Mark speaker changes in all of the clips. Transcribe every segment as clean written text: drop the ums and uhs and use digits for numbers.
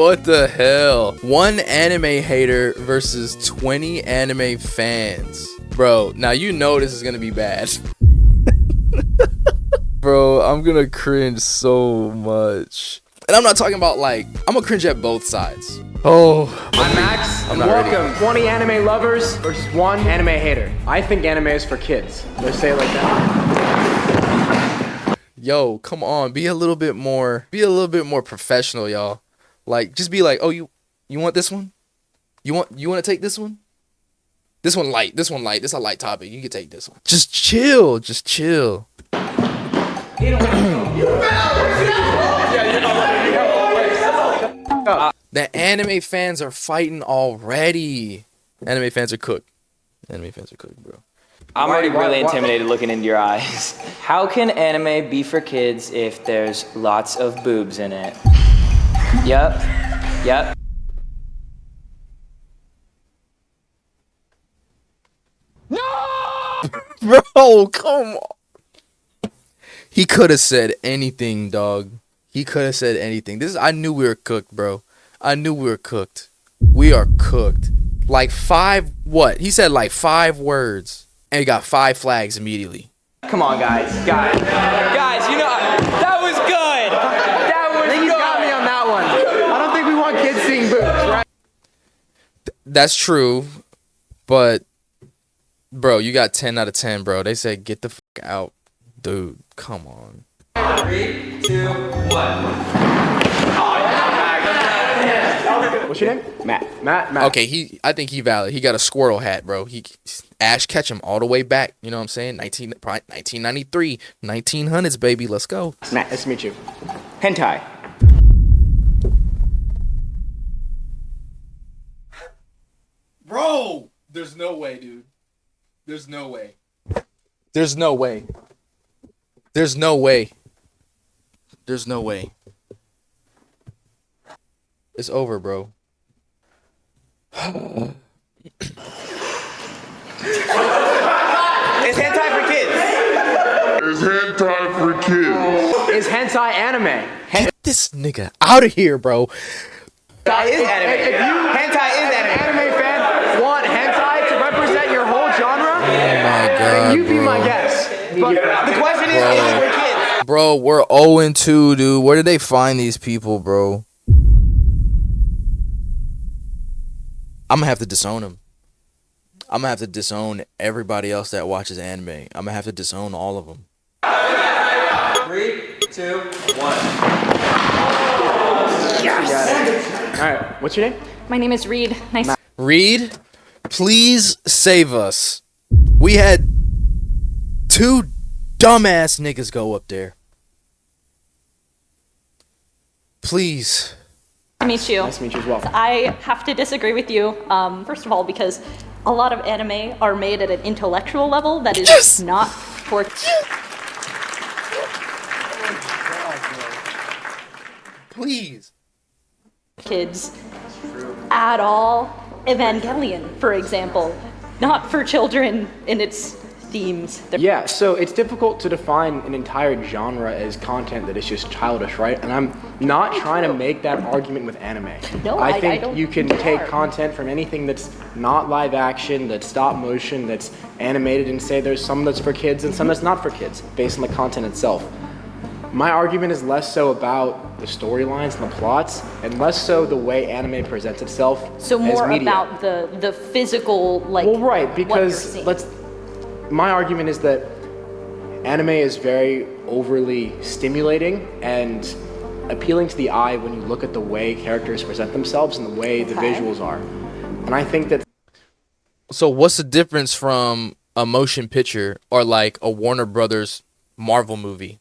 Speaker 1: What the hell? One anime hater versus 20 anime fans. Bro, now you know this is gonna be bad. Bro, I'm gonna cringe so much. And I'm not talking about like, I'm gonna cringe at both sides. Oh.
Speaker 2: I'm Max, and
Speaker 1: welcome.
Speaker 2: welcome 20 anime lovers versus one anime hater. I think anime is for kids. Let's say it like that.
Speaker 1: Yo, come on, be a little bit more professional, y'all. Like, just be like, oh, you want this one? You want to take this one? This one light. This is a light topic. You can take this one. Just chill. The anime fans are fighting already. Anime fans are cooked. Bro.
Speaker 3: I'm already really intimidated looking into your eyes. How can anime be for kids if there's lots of boobs in it? Yep.
Speaker 1: No! Bro, come on. He could have said anything, dog. He could have said anything. I knew we were cooked, bro. I knew we were cooked. We are cooked. Like what? He said like 5 words. And he got 5 flags immediately.
Speaker 3: Come on, guys, you know, that was good.
Speaker 2: I think he's got me on that one. I don't think we want kids seeing boobs, right?
Speaker 1: That's true. But, bro, you got 10 out of 10, bro. They said get the fuck out. Dude, come on.
Speaker 3: 3, 2, 1.
Speaker 2: What's your name? Matt.
Speaker 1: Okay, I think he valid. He got a squirrel hat, bro. Ash Ketchum all the way back. You know what I'm saying? 1993, 1900s, baby. Let's go.
Speaker 2: Matt, nice to meet you.
Speaker 3: Hentai.
Speaker 1: Bro, there's no way, dude. There's no way. There's no way. It's over, bro.
Speaker 3: Is hentai for kids?
Speaker 2: Is hentai anime?
Speaker 1: Get this nigga out of here, bro.
Speaker 3: Hentai is anime.
Speaker 2: If you,
Speaker 3: Hentai is anime.
Speaker 2: anime fan, want hentai to represent your whole genre,
Speaker 1: Oh my god,
Speaker 2: then you be
Speaker 1: bro.
Speaker 2: my guest. But
Speaker 3: The question is it for kids?
Speaker 1: Bro, we're 0-2, dude. Where did they find these people, bro? I'm gonna have to disown them. I'm gonna have to disown everybody else that watches anime. I'm gonna have to disown all of them.
Speaker 3: 3, 2, 1.
Speaker 2: yes. All right, what's your name?
Speaker 4: My name is Reed. Nice.
Speaker 1: Reed, please save us. We had 2 dumbass niggas go up there. Please.
Speaker 4: to meet you.
Speaker 2: Nice to meet you as well.
Speaker 4: I have to disagree with you, first of all, because a lot of anime are made at an intellectual level that is not for
Speaker 1: Please.
Speaker 4: kids at all. Evangelion, for example, not for children in its themes.
Speaker 2: Yeah, so it's difficult to define an entire genre as content that is just childish, right? And I'm not trying to make that argument with anime.
Speaker 4: No,
Speaker 2: I
Speaker 4: I
Speaker 2: think
Speaker 4: don't
Speaker 2: you can
Speaker 4: think you
Speaker 2: take
Speaker 4: are.
Speaker 2: content from anything that's not live action, that's stop motion, that's animated, and say there's some that's for kids and some that's not for kids, based on the content itself. My argument is less so about the storylines and the plots, and less so the way anime presents itself
Speaker 4: So
Speaker 2: as
Speaker 4: more
Speaker 2: media.
Speaker 4: about the physical, like,
Speaker 2: Well, right,
Speaker 4: what you're
Speaker 2: because
Speaker 4: seeing.
Speaker 2: my argument is that anime is very overly stimulating and appealing to the eye when you look at the way characters present themselves and the way the
Speaker 4: Okay.
Speaker 2: visuals are. And I think that
Speaker 1: So what's the difference from a motion picture or like a Warner Brothers Marvel movie?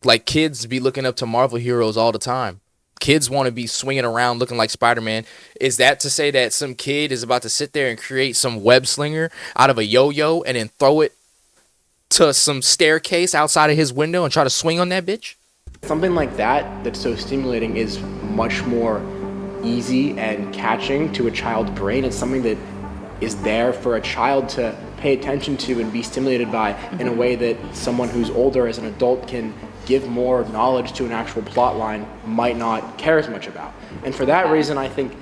Speaker 1: Like, kids be looking up to Marvel heroes all the time. Kids want to be swinging around looking like Spider-Man. Is that to say that some kid is about to sit there and create some web slinger out of a yo-yo and then throw it to some staircase outside of his window and try to swing on that bitch?
Speaker 2: something like that that's so stimulating is much more easy and catching to a child's brain. It's something that is there for a child to pay attention to and be stimulated by in a way that someone who's older as an adult can give more knowledge to an actual plot line might not care as much about. And for that reason, I think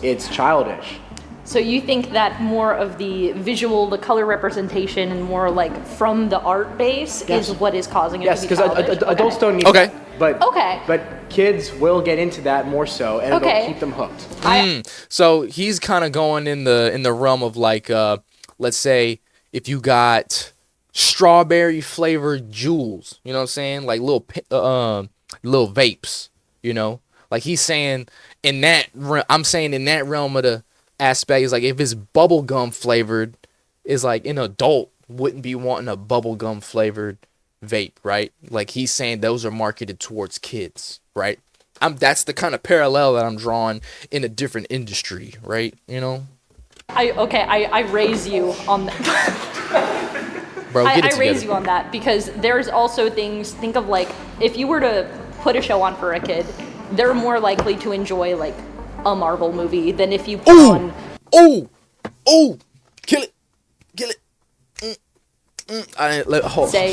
Speaker 2: it's childish.
Speaker 4: So you think that more of the visual, the color representation, and more like from the art base is what is causing it to be childish?
Speaker 2: Yes, because adults don't need
Speaker 1: Okay.
Speaker 2: that.
Speaker 4: Okay.
Speaker 2: But kids will get into that more so, and it'll keep them hooked.
Speaker 1: So he's kind of going in the realm of like, let's say if you got strawberry flavored jewels, you know what I'm saying, like little vapes, you know, like he's saying in that. I'm saying in that realm of the aspect is like if it's bubblegum flavored, is like an adult wouldn't be wanting a bubblegum flavored vape, right? Like he's saying those are marketed towards kids, right? That's the kind of parallel that I'm drawing in a different industry, right? You know?
Speaker 4: I raise you on that.
Speaker 1: Bro, get it
Speaker 4: I
Speaker 1: together.
Speaker 4: raise you on that because there's also things, think of like, if you were to put a show on for a kid, they're more likely to enjoy like a Marvel movie than if you put on...
Speaker 1: Kill it.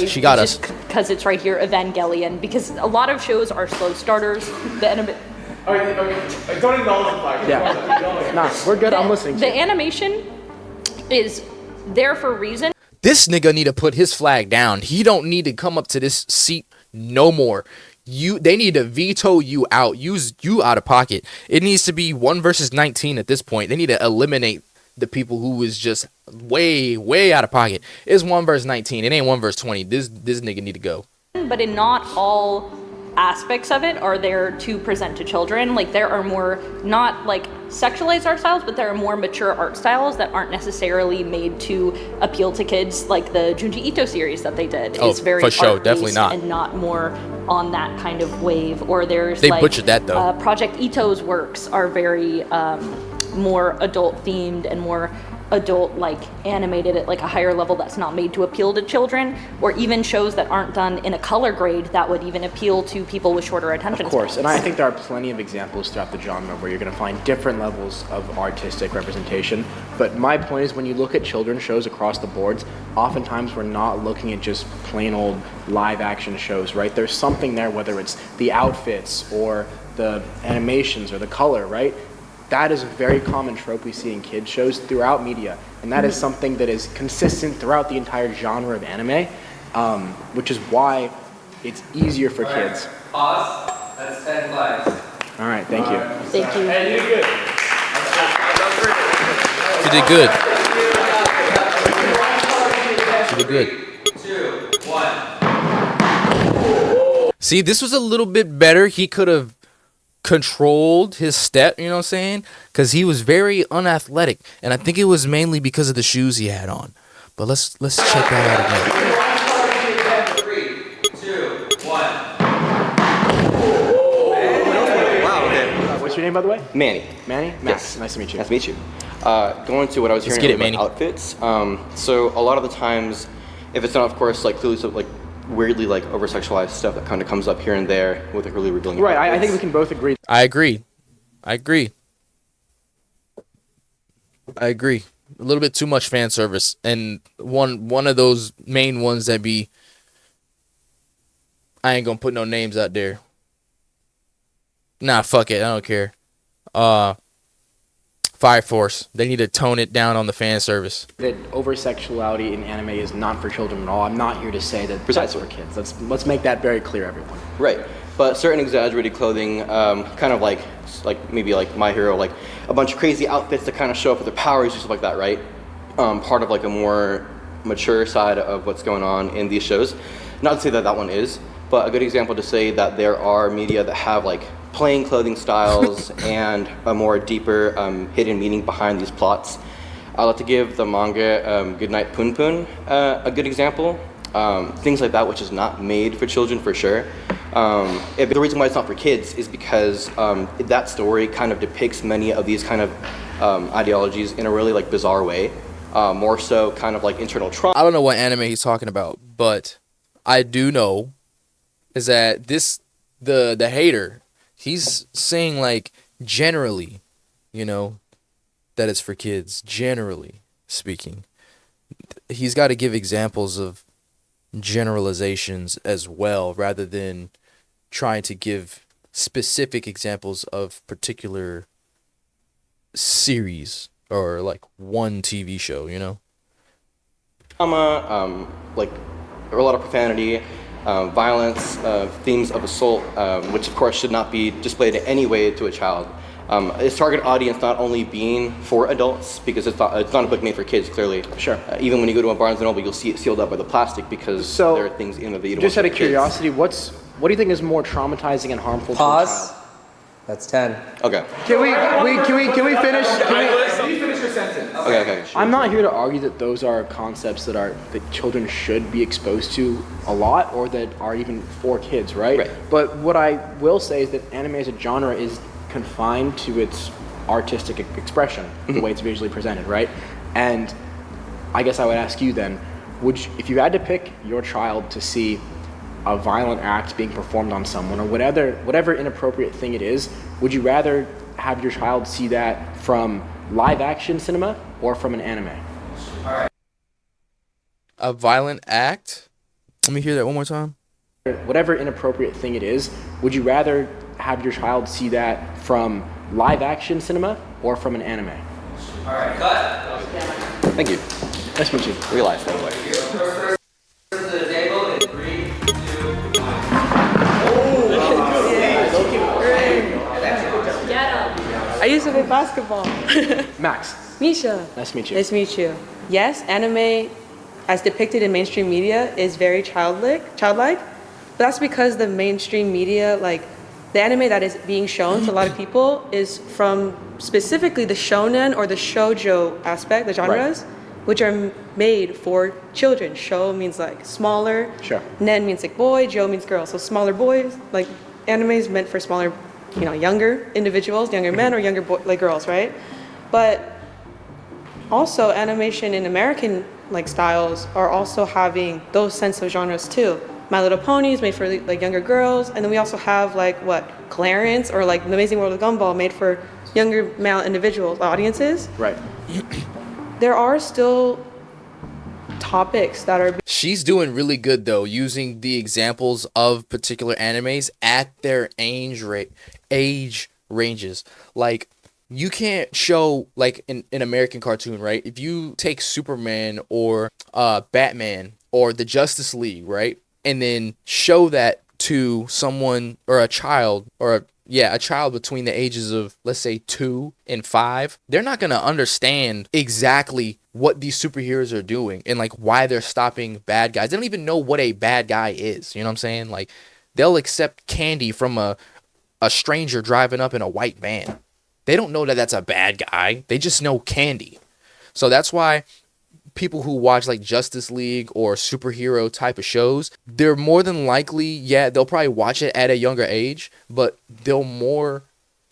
Speaker 1: She got us.
Speaker 4: Because it's right here, Evangelion, because a lot of shows are slow starters.
Speaker 2: Okay, don't acknowledge the flag. Yeah. Nah, we're good. I'm listening.
Speaker 4: The animation is there for a reason.
Speaker 1: This nigga need to put his flag down. He don't need to come up to this seat no more. They need to veto you out. Use you out of pocket. It needs to be 1 versus 19 at this point. They need to eliminate the people who is just way out of pocket. It's 1 versus 19. It ain't 1 versus 20. This nigga need to go.
Speaker 4: But in not all aspects of it are there to present to children. Like there are more, not like sexualized art styles, but there are more mature art styles that aren't necessarily made to appeal to kids, like the Junji Ito series that they did.
Speaker 1: Oh,
Speaker 4: it's very
Speaker 1: for sure,
Speaker 4: art-based
Speaker 1: definitely not.
Speaker 4: and not more on that kind of wave. Or there's
Speaker 1: They butchered that, though.
Speaker 4: Project Ito's works are very more adult themed and more adult like animated at like a higher level that's not made to appeal to children, or even shows that aren't done in a color grade that would even appeal to people with shorter attention
Speaker 2: Of course,
Speaker 4: spans.
Speaker 2: and I think there are plenty of examples throughout the genre where you're going to find different levels of artistic representation. But my point is, when you look at children's shows across the boards, oftentimes we're not looking at just plain old live action shows, right? There's something there, whether it's the outfits or the animations or the color, right? That is a very common trope we see in kids shows throughout media, and that is something that is consistent throughout the entire genre of anime, which is why it's easier for kids.
Speaker 5: Pause. That's 10 flags.
Speaker 2: All right, thank you.
Speaker 4: Thank you.
Speaker 5: Hey, you did good.
Speaker 1: You did good.
Speaker 5: 2, 1.
Speaker 1: See, this was a little bit better. He could have controlled his step, you know what I'm saying? Because he was very unathletic, and I think it was mainly because of the shoes he had on. But let's check that out again.
Speaker 5: 3, 2, 1.
Speaker 6: Wow, okay.
Speaker 2: What's your name, by the way?
Speaker 6: Manny.
Speaker 2: Manny? Max.
Speaker 6: Yes.
Speaker 2: Nice to meet you.
Speaker 6: Nice to meet you. Going to what I was
Speaker 1: Let's
Speaker 6: hearing
Speaker 1: get it,
Speaker 6: about
Speaker 1: Manny.
Speaker 6: outfits. So a lot of the times, if it's not, of course, like clearly so, like weirdly like over-sexualized stuff that kind of comes up here and there with like really revealing.
Speaker 2: Right, I
Speaker 6: outfits.
Speaker 2: think we can both agree.
Speaker 1: I agree. A little bit too much fan service, and one of those main ones that be. I ain't gonna put no names out there. Nah, fuck it. I don't care. Fire Force. They need to tone it down on the fan service.
Speaker 2: That over-sexuality in anime is not for children at all. I'm not here to say that
Speaker 6: Precisely.
Speaker 2: that's for kids. Let's make that very clear, everyone.
Speaker 6: Right, but certain exaggerated clothing, kind of like maybe like My Hero, like a bunch of crazy outfits to kind of show up with their powers and stuff like that, right? Part of like a more mature side of what's going on in these shows. Not to say that that one is, but a good example to say that there are media that have like plain clothing styles and a more deeper hidden meaning behind these plots. I'd like to give the manga Goodnight Pun Pun a good example. Things like that, which is not made for children for sure. The reason why it's not for kids is because that story kind of depicts many of these kind of ideologies in a really like bizarre way. More so kind of like internal trauma.
Speaker 1: I don't know what anime he's talking about, but I do know is that the hater, he's saying like generally, you know, that it's for kids, generally speaking. He's got to give examples of generalizations as well, rather than trying to give specific examples of particular series or like one TV show, you know?
Speaker 6: Like a lot of profanity, violence, themes of assault, which of course should not be displayed in any way to a child. Its target audience not only being for adults, because it's not a book made for kids, clearly.
Speaker 2: Sure.
Speaker 6: Even when you go to a Barnes & Noble, you'll see it sealed up by the plastic because there are things in it that you don't
Speaker 2: Just out
Speaker 6: want
Speaker 2: of
Speaker 6: for kids.
Speaker 2: curiosity, what do you think is more traumatizing and harmful
Speaker 7: Pause.
Speaker 2: to a child?
Speaker 7: That's 10.
Speaker 6: Okay.
Speaker 2: Can we finish?
Speaker 6: Okay.
Speaker 2: I'm not here to argue that those are concepts that children should be exposed to a lot, or that are even for kids, right?
Speaker 6: Right.
Speaker 2: But what I will say is that anime as a genre is confined to its artistic expression, the way it's visually presented, right? And I guess I would ask you then, if you had to pick your child to see a violent act being performed on someone, or whatever inappropriate thing it is, would you rather have your child see that from live action cinema or from an anime?
Speaker 1: A violent act? Let me hear that one more time.
Speaker 2: Whatever inappropriate thing it is, would you rather have your child see that from live action cinema or from an anime?
Speaker 5: All right, cut.
Speaker 6: Thank you.
Speaker 2: Nice to meet you.
Speaker 6: Real life, by the way.
Speaker 5: First person to the table in 3, 2, 1.
Speaker 8: I used to play basketball.
Speaker 2: Max,
Speaker 8: Misha.
Speaker 2: nice to meet you.
Speaker 8: Nice to meet you. Yes, anime, as depicted in mainstream media, is very childlike. But that's because the mainstream media, like the anime that is being shown to a lot of people, is from specifically the shonen or the shoujo aspect, the genres, which are made for children. Sho means like smaller.
Speaker 2: Sure.
Speaker 8: Nen means like boy. Jo means girl. So smaller boys. Like anime is meant for smaller, younger individuals, younger men or younger girls, right? But also animation in American styles are also having those sense of genres too. My Little Pony is made for like younger girls, and then we also have Clarence or like The Amazing World of Gumball made for younger male individuals, audiences.
Speaker 2: Right.
Speaker 8: There are still topics that are
Speaker 1: She's doing really good though, using the examples of particular animes at their age ranges. Like, you can't show like an American cartoon, right? If you take Superman or Batman or the Justice League, right, and then show that to someone or a child a child between the ages of, let's say, 2 and 5, they're not going to understand exactly what these superheroes are doing and like why they're stopping bad guys. They don't even know what a bad guy is. You know what I'm saying? Like, they'll accept candy from a stranger driving up in a white van. They don't know that that's a bad guy. They just know candy. So that's why people who watch like Justice League or superhero type of shows, they're more than likely, they'll probably watch it at a younger age, but they'll more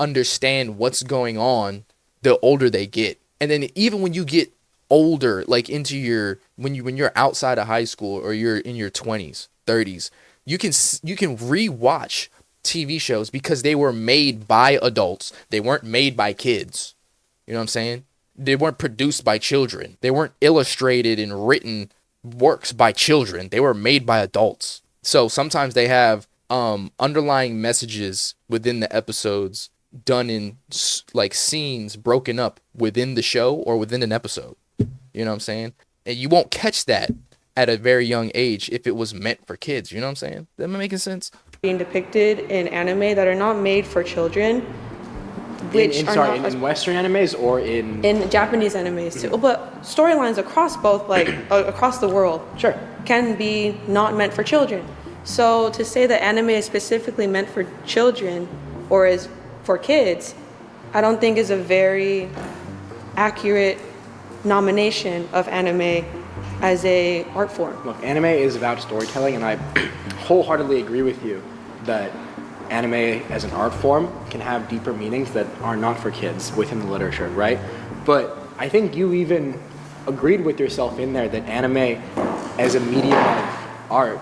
Speaker 1: understand what's going on the older they get. And then even when you get older, like into when you're outside of high school or you're in your 20s, 30s, you can rewatch TV shows because they were made by adults. They weren't made by kids. You know what I'm saying? They weren't produced by children. They weren't illustrated and written works by children. They were made by adults. So sometimes they have underlying messages within the episodes done in like scenes broken up within the show or within an episode. You know what I'm saying? And you won't catch that at a very young age if it was meant for kids. You know what I'm saying? Am I making sense?
Speaker 8: being depicted in anime that are not made for children, which
Speaker 2: in Western animes or in
Speaker 8: Japanese animes too. But storylines across both, across the world,
Speaker 2: Sure.
Speaker 8: can be not meant for children. So to say that anime is specifically meant for children or is for kids, I don't think is a very accurate nomination of anime as a art form.
Speaker 2: Look, anime is about storytelling, and I wholeheartedly agree with you that anime as an art form can have deeper meanings that are not for kids within the literature, right? But I think you even agreed with yourself in there that anime as a medium of art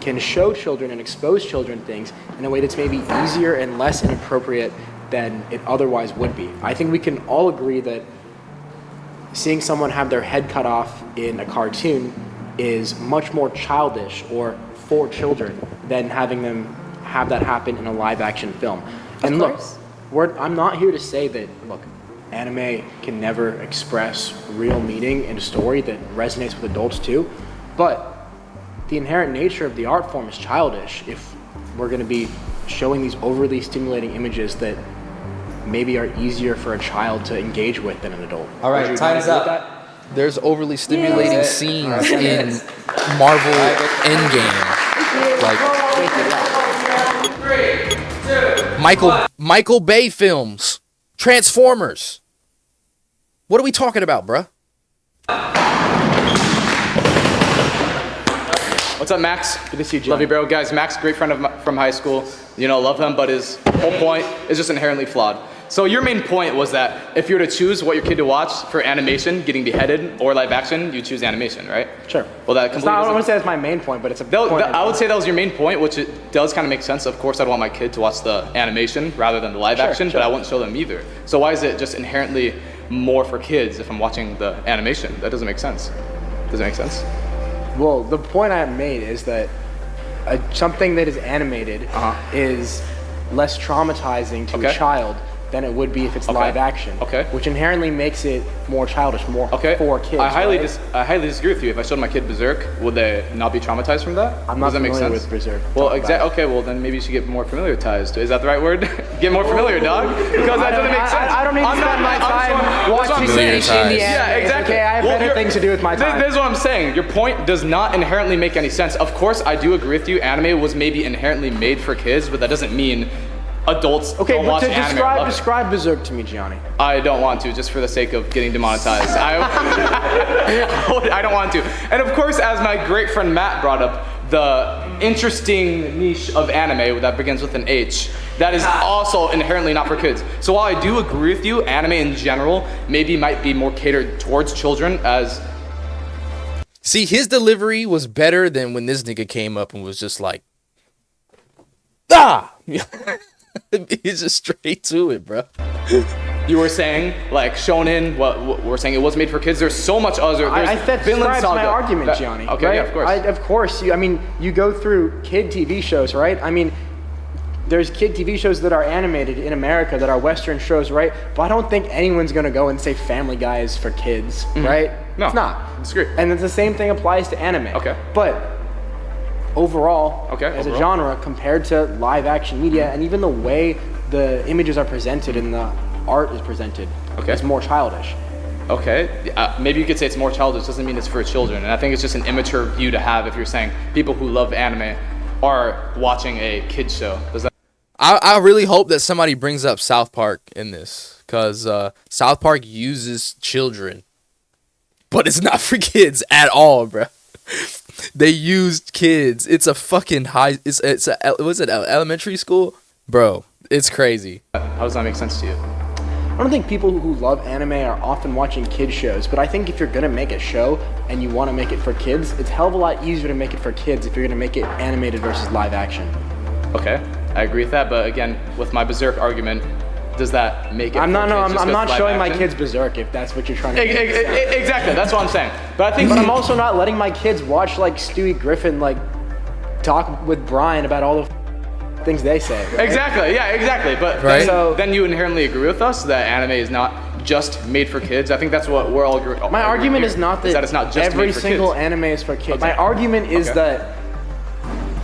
Speaker 2: can show children and expose children things in a way that's maybe easier and less inappropriate than it otherwise would be. I think we can all agree that seeing someone have their head cut off in a cartoon is much more childish or for children than having them have that happen in a live action film. And look, I'm not here to say that, look, anime can never express real meaning in a story that resonates with adults too, but the inherent nature of the art form is childish if we're going to be showing these overly stimulating images that maybe are easier for a child to engage with than an adult.
Speaker 3: All right, time's up.
Speaker 1: There's overly stimulating scenes in Marvel Endgame. Like Michael Bay films, Transformers. What are we talking about, bruh?
Speaker 7: What's up, Max?
Speaker 2: Good to see you, John.
Speaker 7: Love you, bro. Guys, Max, great friend from high school. You know, love him, but his whole point is just inherently flawed. So your main point was that if you were to choose what your kid to watch for animation, getting beheaded, or live action, you choose animation, right?
Speaker 2: Sure.
Speaker 7: Well, that completely
Speaker 2: I don't want to say that's my main point, but it's a point.
Speaker 7: I would say that was your main point, which it does kind of make sense. Of course, I'd want my kid to watch the animation rather than the live action, but I wouldn't show them either. So why is it just inherently more for kids if I'm watching the animation? That doesn't make sense. Does it make sense?
Speaker 2: Well, the point I made is that something that is animated is less traumatizing to a child than it would be if it's live action.
Speaker 7: Okay.
Speaker 2: Which inherently makes it more childish, more for kids.
Speaker 7: I highly disagree with you. If I showed my kid Berserk, would they not be traumatized from that?
Speaker 2: I'm not
Speaker 7: Does that make
Speaker 2: familiar
Speaker 7: sense?
Speaker 2: with Berserk.
Speaker 7: Well, exactly. Okay, well then maybe you should get more familiarized. Is that the right word? Get more familiar, dog. Because that doesn't make sense.
Speaker 2: I don't need to spend my time watching indie anime.
Speaker 7: Yeah, exactly.
Speaker 2: Okay, I have better things to do with my time.
Speaker 7: This is what I'm saying. Your point does not inherently make any sense. Of course, I do agree with you. Anime was maybe inherently made for kids, but that doesn't mean adults don't watch anime.
Speaker 2: Okay, describe Berserk to me, Gianni.
Speaker 7: I don't want to, just for the sake of getting demonetized. I don't want to. And of course, as my great friend Matt brought up, the interesting niche of anime that begins with an H, that is also inherently not for kids. So while I do agree with you, anime in general maybe might be more catered towards children as...
Speaker 1: See, his delivery was better than when this nigga came up and was just like, ah! He's just straight to it, bro.
Speaker 7: You were saying, like, shonen, what we're saying it was made for kids. There's so much other.
Speaker 2: That describes my argument, Gianni.
Speaker 7: Okay,
Speaker 2: right?
Speaker 7: yeah, of course.
Speaker 2: Of course. You go through kid TV shows, right? I mean, there's kid TV shows that are animated in America that are Western shows, right? But I don't think anyone's going to go and say Family Guy is for kids, right?
Speaker 7: No.
Speaker 2: It's not.
Speaker 7: Disagree.
Speaker 2: And the same thing applies to anime.
Speaker 7: Okay.
Speaker 2: But overall, as a genre, compared to live action media, and even the way the images are presented and the art is presented, is more childish.
Speaker 7: Okay, maybe you could say it's more childish. Doesn't mean it's for children. And I think it's just an immature view to have if you're saying people who love anime are watching a kids show. Does that?
Speaker 1: I really hope that somebody brings up South Park in this, because South Park uses children, but it's not for kids at all, bro. They used kids. It's a fucking high. Was it elementary school, bro? It's crazy.
Speaker 7: How does that make sense to you?
Speaker 2: I don't think people who love anime are often watching kids shows, but I think if you're gonna make a show and you want to make it for kids, it's a hell of a lot easier to make it for kids if you're gonna make it animated versus live action.
Speaker 7: Okay, I agree with that, but again, with my Berserk argument, does that make it?
Speaker 2: I'm not showing my kids Berserk if that's what you're trying to do.
Speaker 7: Exactly, that's what I'm saying. But
Speaker 2: I'm also not letting my kids watch like Stewie Griffin like talk with Brian about all the things they say. Right?
Speaker 7: Exactly, yeah, exactly. But then you inherently agree with us that anime is not just made for kids. I think that's what we're all agreeing.
Speaker 2: My argument is not that
Speaker 7: it's not just
Speaker 2: every
Speaker 7: made for
Speaker 2: single
Speaker 7: kids.
Speaker 2: anime is for kids. My argument is that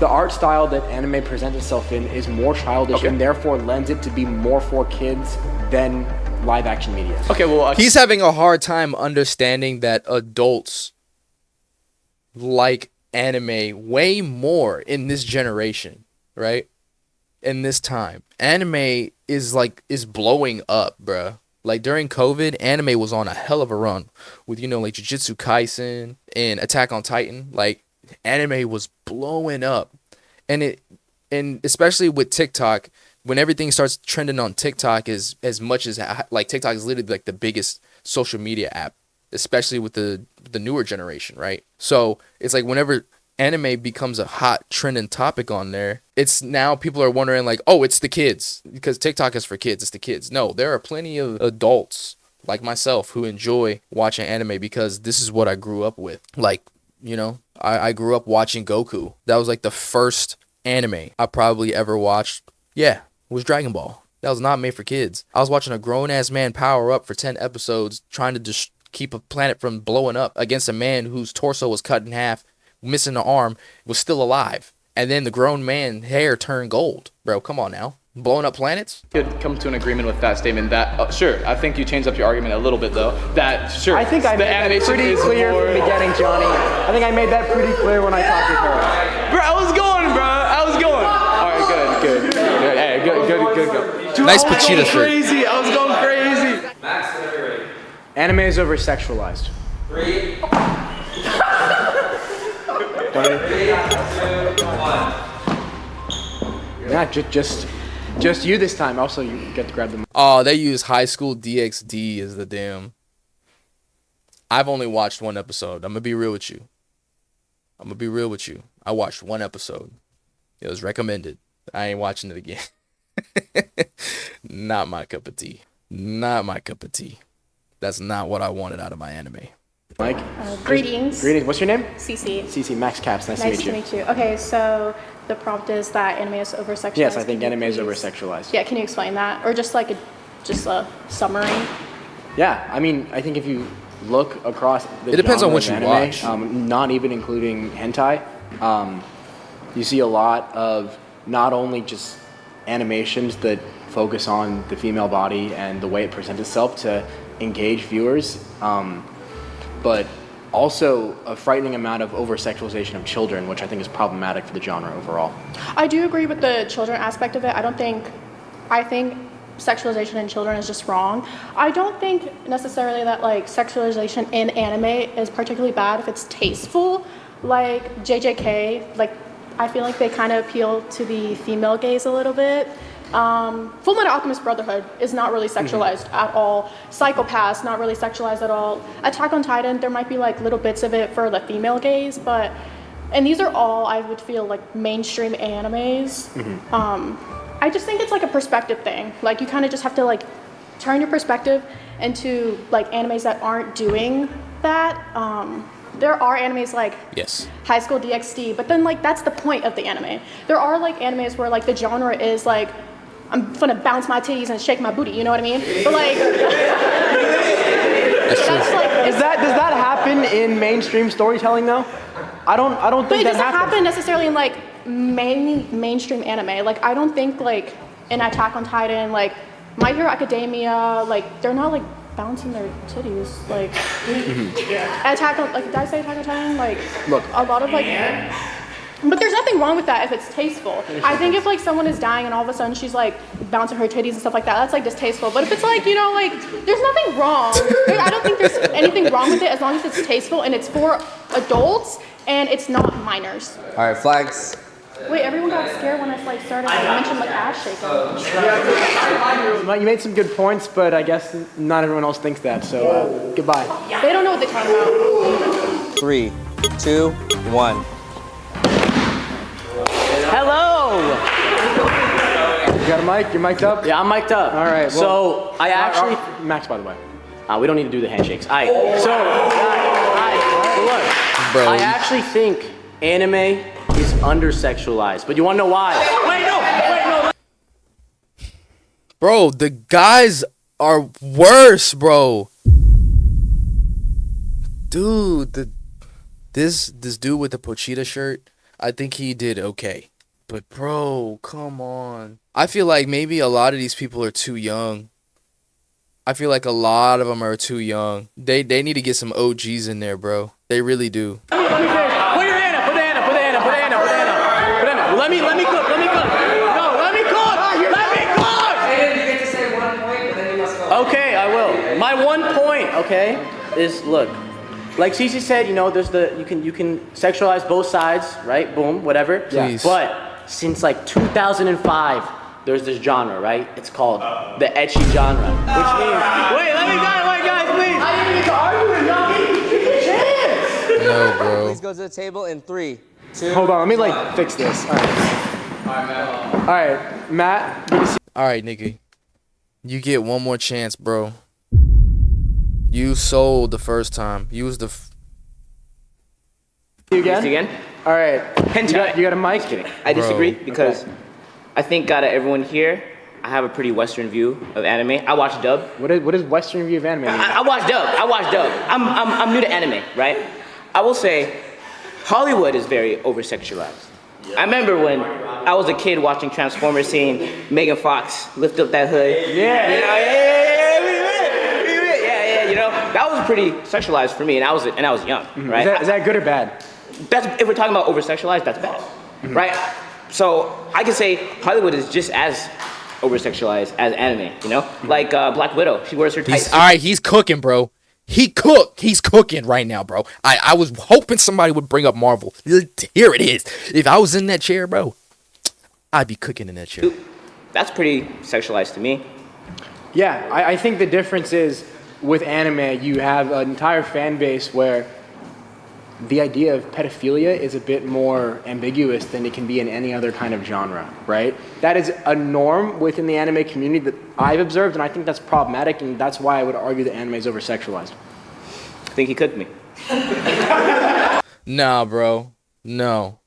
Speaker 2: the art style that anime presents itself in is more childish and therefore lends it to be more for kids than live action media.
Speaker 7: Okay, well,
Speaker 1: he's having a hard time understanding that adults like anime way more in this generation, right? In this time, anime is blowing up, bruh. Like during COVID, anime was on a hell of a run with like Jujutsu Kaisen and Attack on Titan. Like anime was blowing up, and especially with TikTok, when everything starts trending on TikTok, as much as like TikTok is literally like the biggest social media app, especially with the newer generation, right? So it's like whenever anime becomes a hot trending topic on there, it's now people are wondering like, oh, it's the kids because TikTok is for kids. It's the kids. No, there are plenty of adults like myself who enjoy watching anime because this is what I grew up with. Like You know, I grew up watching Goku. That was like the first anime I probably ever watched. Yeah, it was Dragon Ball. That was not made for kids. I was watching a grown-ass man power up for 10 episodes trying to just keep a planet from blowing up against a man whose torso was cut in half, missing an arm, was still alive. And then the grown man hair turned gold. Bro, come on now. Blowing up planets?
Speaker 7: Could come to an agreement with that statement. That sure, I think you changed up your argument a little bit though. That sure,
Speaker 2: I think I
Speaker 7: the
Speaker 2: made that
Speaker 7: animation
Speaker 2: pretty
Speaker 7: is
Speaker 2: clear
Speaker 7: more.
Speaker 2: from the beginning, Johnny. I think I made that pretty clear when I talked to her.
Speaker 7: Bro, I was going, bro. I was going. All right, good. Hey, good go. Dude,
Speaker 1: Nice
Speaker 7: I was
Speaker 1: Pachita
Speaker 7: going
Speaker 1: shirt.
Speaker 7: crazy. I was going crazy.
Speaker 5: Max, whenever you're ready.
Speaker 2: Anime is over sexualized.
Speaker 5: 3, 2, 1.
Speaker 2: Yeah, just you this time. Also, you get to grab them.
Speaker 1: Oh, they use High School DxD as the damn. I've only watched one episode. I'm going to be real with you. I watched one episode. It was recommended. I ain't watching it again. Not my cup of tea. That's not what I wanted out of my anime.
Speaker 2: Mike?
Speaker 9: Greetings.
Speaker 2: Greetings. What's your name?
Speaker 9: Cece.
Speaker 2: Cece, Max Caps. Nice
Speaker 9: Nice to meet you. Okay, so the prompt is that anime is over-sexualized.
Speaker 2: Yes, I think
Speaker 9: Can you
Speaker 2: anime is
Speaker 9: please-
Speaker 2: over-sexualized.
Speaker 9: Yeah, can you explain that? Or just like a summary?
Speaker 2: Yeah, I mean, I think if you look across the
Speaker 1: It depends on
Speaker 2: genre
Speaker 1: what
Speaker 2: of
Speaker 1: you
Speaker 2: anime,
Speaker 1: watch.
Speaker 2: not even including hentai, you see a lot of not only just animations that focus on the female body and the way it presents itself to engage viewers, but also a frightening amount of over-sexualization of children, which I think is problematic for the genre overall.
Speaker 9: I do agree with the children aspect of it. I think sexualization in children is just wrong. I don't think necessarily that like sexualization in anime is particularly bad if it's tasteful. Like JJK, like I feel like they kind of appeal to the female gaze a little bit. Full Metal Alchemist Brotherhood is not really sexualized at all. Psychopaths, not really sexualized at all. Attack on Titan, there might be like little bits of it for the female gaze, and these are all, I would feel, like mainstream animes. I just think it's like a perspective thing. Like you kind of just have to like turn your perspective into like animes that aren't doing that. There are animes like
Speaker 1: Yes.
Speaker 9: High School DxD, but then like that's the point of the anime. There are like animes where like the genre is like I'm gonna bounce my titties and shake my booty, you know what I mean? But like that's like
Speaker 2: Does that happen in mainstream storytelling though? I don't
Speaker 9: but
Speaker 2: think
Speaker 9: it
Speaker 2: that
Speaker 9: doesn't
Speaker 2: happens.
Speaker 9: happen necessarily in like mainstream anime. Like I don't think like in Attack on Titan, like My Hero Academia, like they're not like bouncing their titties. Like Attack on, like did I say Attack on Titan? Like
Speaker 2: Look.
Speaker 9: a lot of like. But there's nothing wrong with that if it's tasteful. I think if like someone is dying and all of a sudden she's like bouncing her titties and stuff like that, that's like distasteful. But if it's like, you know, like there's nothing wrong. I don't think there's anything wrong with it as long as it's tasteful and it's for adults and it's not minors.
Speaker 5: All right, flags.
Speaker 9: Wait, everyone got scared when I like started like mentioned like ass shaking.
Speaker 2: You made some good points, but I guess not everyone else thinks that. So goodbye.
Speaker 9: They don't know what they're talking about.
Speaker 5: 3, 2, 1.
Speaker 10: Hello.
Speaker 2: You got a mic? You're mic'd up?
Speaker 10: Yeah, I'm mic'd up.
Speaker 2: All right.
Speaker 10: So I actually,
Speaker 2: Max, by the way.
Speaker 10: we don't need to do the handshakes. All right. So, look,
Speaker 1: Bro.
Speaker 10: I actually think anime is under-sexualized, but you want to know why? Wait, no.
Speaker 1: Bro, the guys are worse, bro. Dude, this dude with the Pochita shirt, I think he did okay. But bro, come on. I feel like maybe a lot of these people are too young. I feel like a lot of them are too young. They need to get some OGs in there, bro. They really do.
Speaker 10: Let me finish. Put your hand up. Put the hand up. Let me cook. No, let me cook.
Speaker 5: You get to say 1 point, but then you must go.
Speaker 10: Okay, I will. My 1 point, okay, is look. Like Cece said, you know, there's you can sexualize both sides, right? Boom, whatever.
Speaker 1: Please.
Speaker 10: But since like 2005, there's this genre, right? It's called the ecchi genre, which means wait, guys, please. I didn't get to argue with y'all. Give me a chance.
Speaker 1: No, bro.
Speaker 5: Please go to the table in 3, 2.
Speaker 2: Hold on, let me like fix this. All right, Matt. Good to see
Speaker 1: All right, nigga. You get one more chance, bro. You sold the first time. You was the
Speaker 2: You again?
Speaker 3: again?
Speaker 2: All right.
Speaker 3: Hentai.
Speaker 2: You got a mic?
Speaker 3: I disagree
Speaker 1: Bro.
Speaker 3: because I think out of everyone here, I have a pretty Western view of anime. I watch dub.
Speaker 2: What is Western view of anime mean?
Speaker 3: I watch dub. I'm new to anime, right? I will say, Hollywood is very over-sexualized. I remember when I was a kid watching Transformers, seeing Megan Fox lift up that hood.
Speaker 2: Yeah.
Speaker 3: You know, yeah. You know, that was pretty sexualized for me, and I was young, right?
Speaker 2: Is that good or bad?
Speaker 3: That's if we're talking about over-sexualized, that's bad, right? So I can say Hollywood is just as over-sexualized as anime, you know? Like Black Widow, she wears her tights.
Speaker 1: All right, he's cooking, bro. He's cooking right now, bro. I was hoping somebody would bring up Marvel. Here it is. If I was in that chair, bro, I'd be cooking in that chair.
Speaker 3: That's pretty sexualized to me.
Speaker 2: Yeah, I think the difference is with anime, you have an entire fan base where the idea of pedophilia is a bit more ambiguous than it can be in any other kind of genre, right? That is a norm within the anime community that I've observed, and I think that's problematic, and that's why I would argue that anime is over-sexualized.
Speaker 3: I think he cooked me.
Speaker 1: Nah, bro. No.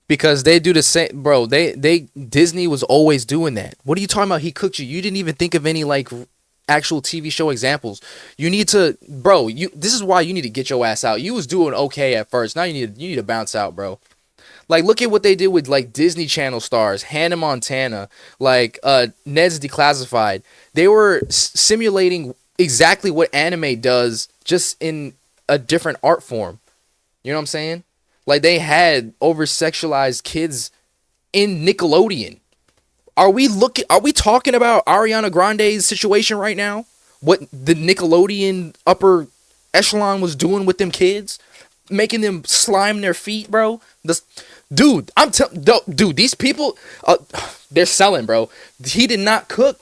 Speaker 1: Because they do the same, bro. Disney was always doing that. What are you talking about? He cooked you. You didn't even think of any like actual TV show examples. You need to, bro. This is why you need to get your ass out. You was doing okay at first. Now you need to bounce out, bro. Like, look at what they did with like Disney Channel stars, Hannah Montana, like Ned's Declassified. They were simulating exactly what anime does, just in a different art form. You know what I'm saying? Like, they had over-sexualized kids in Nickelodeon. Are we talking about Ariana Grande's situation right now? What the Nickelodeon upper echelon was doing with them kids? Making them slime their feet, bro? Dude, these people, they're selling, bro. He did not cook.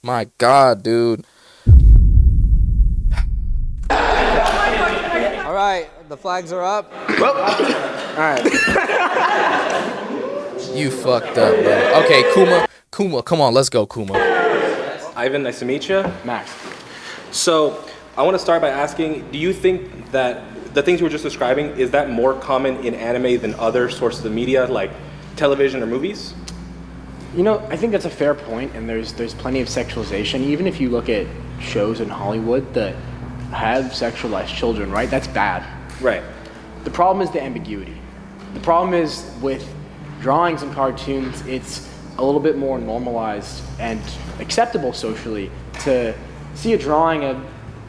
Speaker 1: My God, dude.
Speaker 5: All right, the flags are up.
Speaker 2: All right.
Speaker 1: You fucked up, bro. Okay, Kuma, come on, let's go, Kuma.
Speaker 11: Ivan, nice to meet you.
Speaker 2: Max.
Speaker 11: So, I want to start by asking, do you think that the things you were just describing, is that more common in anime than other sources of media, like television or movies?
Speaker 2: You know, I think that's a fair point, and there's plenty of sexualization. Even if you look at shows in Hollywood that have sexualized children, right? That's bad.
Speaker 11: Right.
Speaker 2: The problem is the ambiguity. The problem is with drawings and cartoons, it's a little bit more normalized and acceptable socially to see a drawing of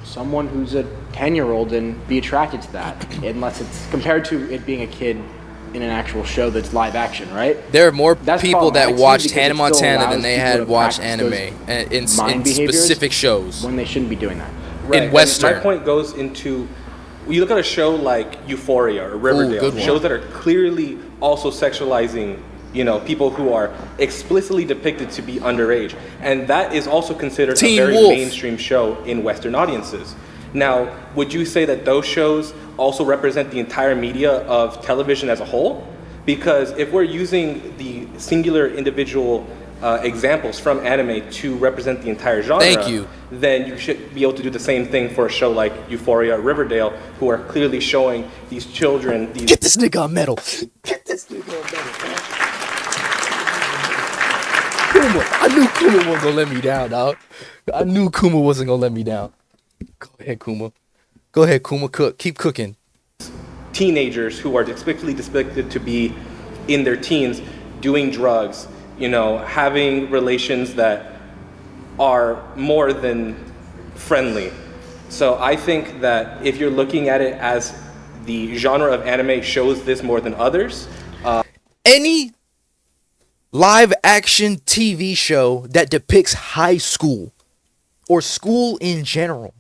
Speaker 2: someone who's a 10-year-old and be attracted to that, unless it's compared to it being a kid in an actual show that's live action, right?
Speaker 1: There are more
Speaker 2: That's
Speaker 1: people that
Speaker 2: problematic too,
Speaker 1: watched
Speaker 2: because
Speaker 1: Hannah
Speaker 2: it still
Speaker 1: Montana than
Speaker 2: allows
Speaker 1: they
Speaker 2: people
Speaker 1: had
Speaker 2: to
Speaker 1: watched
Speaker 2: practice
Speaker 1: anime in
Speaker 2: mind behaviors
Speaker 1: specific shows.
Speaker 2: when they shouldn't be doing that.
Speaker 11: Right.
Speaker 1: In
Speaker 11: And
Speaker 1: Western.
Speaker 11: my point goes into, you look at a show like Euphoria or Riverdale,
Speaker 1: good one.
Speaker 11: shows that are clearly also sexualizing, you know, people who are explicitly depicted to be underage. And that is also considered
Speaker 1: Teen
Speaker 11: a very
Speaker 1: Wolf.
Speaker 11: mainstream show in Western audiences. Now, would you say that those shows also represent the entire media of television as a whole? Because if we're using the singular individual examples from anime to represent the entire genre,
Speaker 1: Thank you.
Speaker 11: then you should be able to do the same thing for a show like Euphoria or Riverdale, who are clearly showing these children these.
Speaker 1: Get this nigga on metal. Get this nigga on metal, bro. Kuma. I knew Kuma wasn't gonna let me down, dog. I knew Kuma wasn't gonna let me down. Go ahead, Kuma. Go ahead, Kuma. Cook. Keep cooking.
Speaker 11: Teenagers who are explicitly depicted to be in their teens doing drugs, you know, having relations that are more than friendly. So I think that if you're looking at it as the genre of anime shows this more than others,
Speaker 1: Any live action TV show that depicts high school or school in general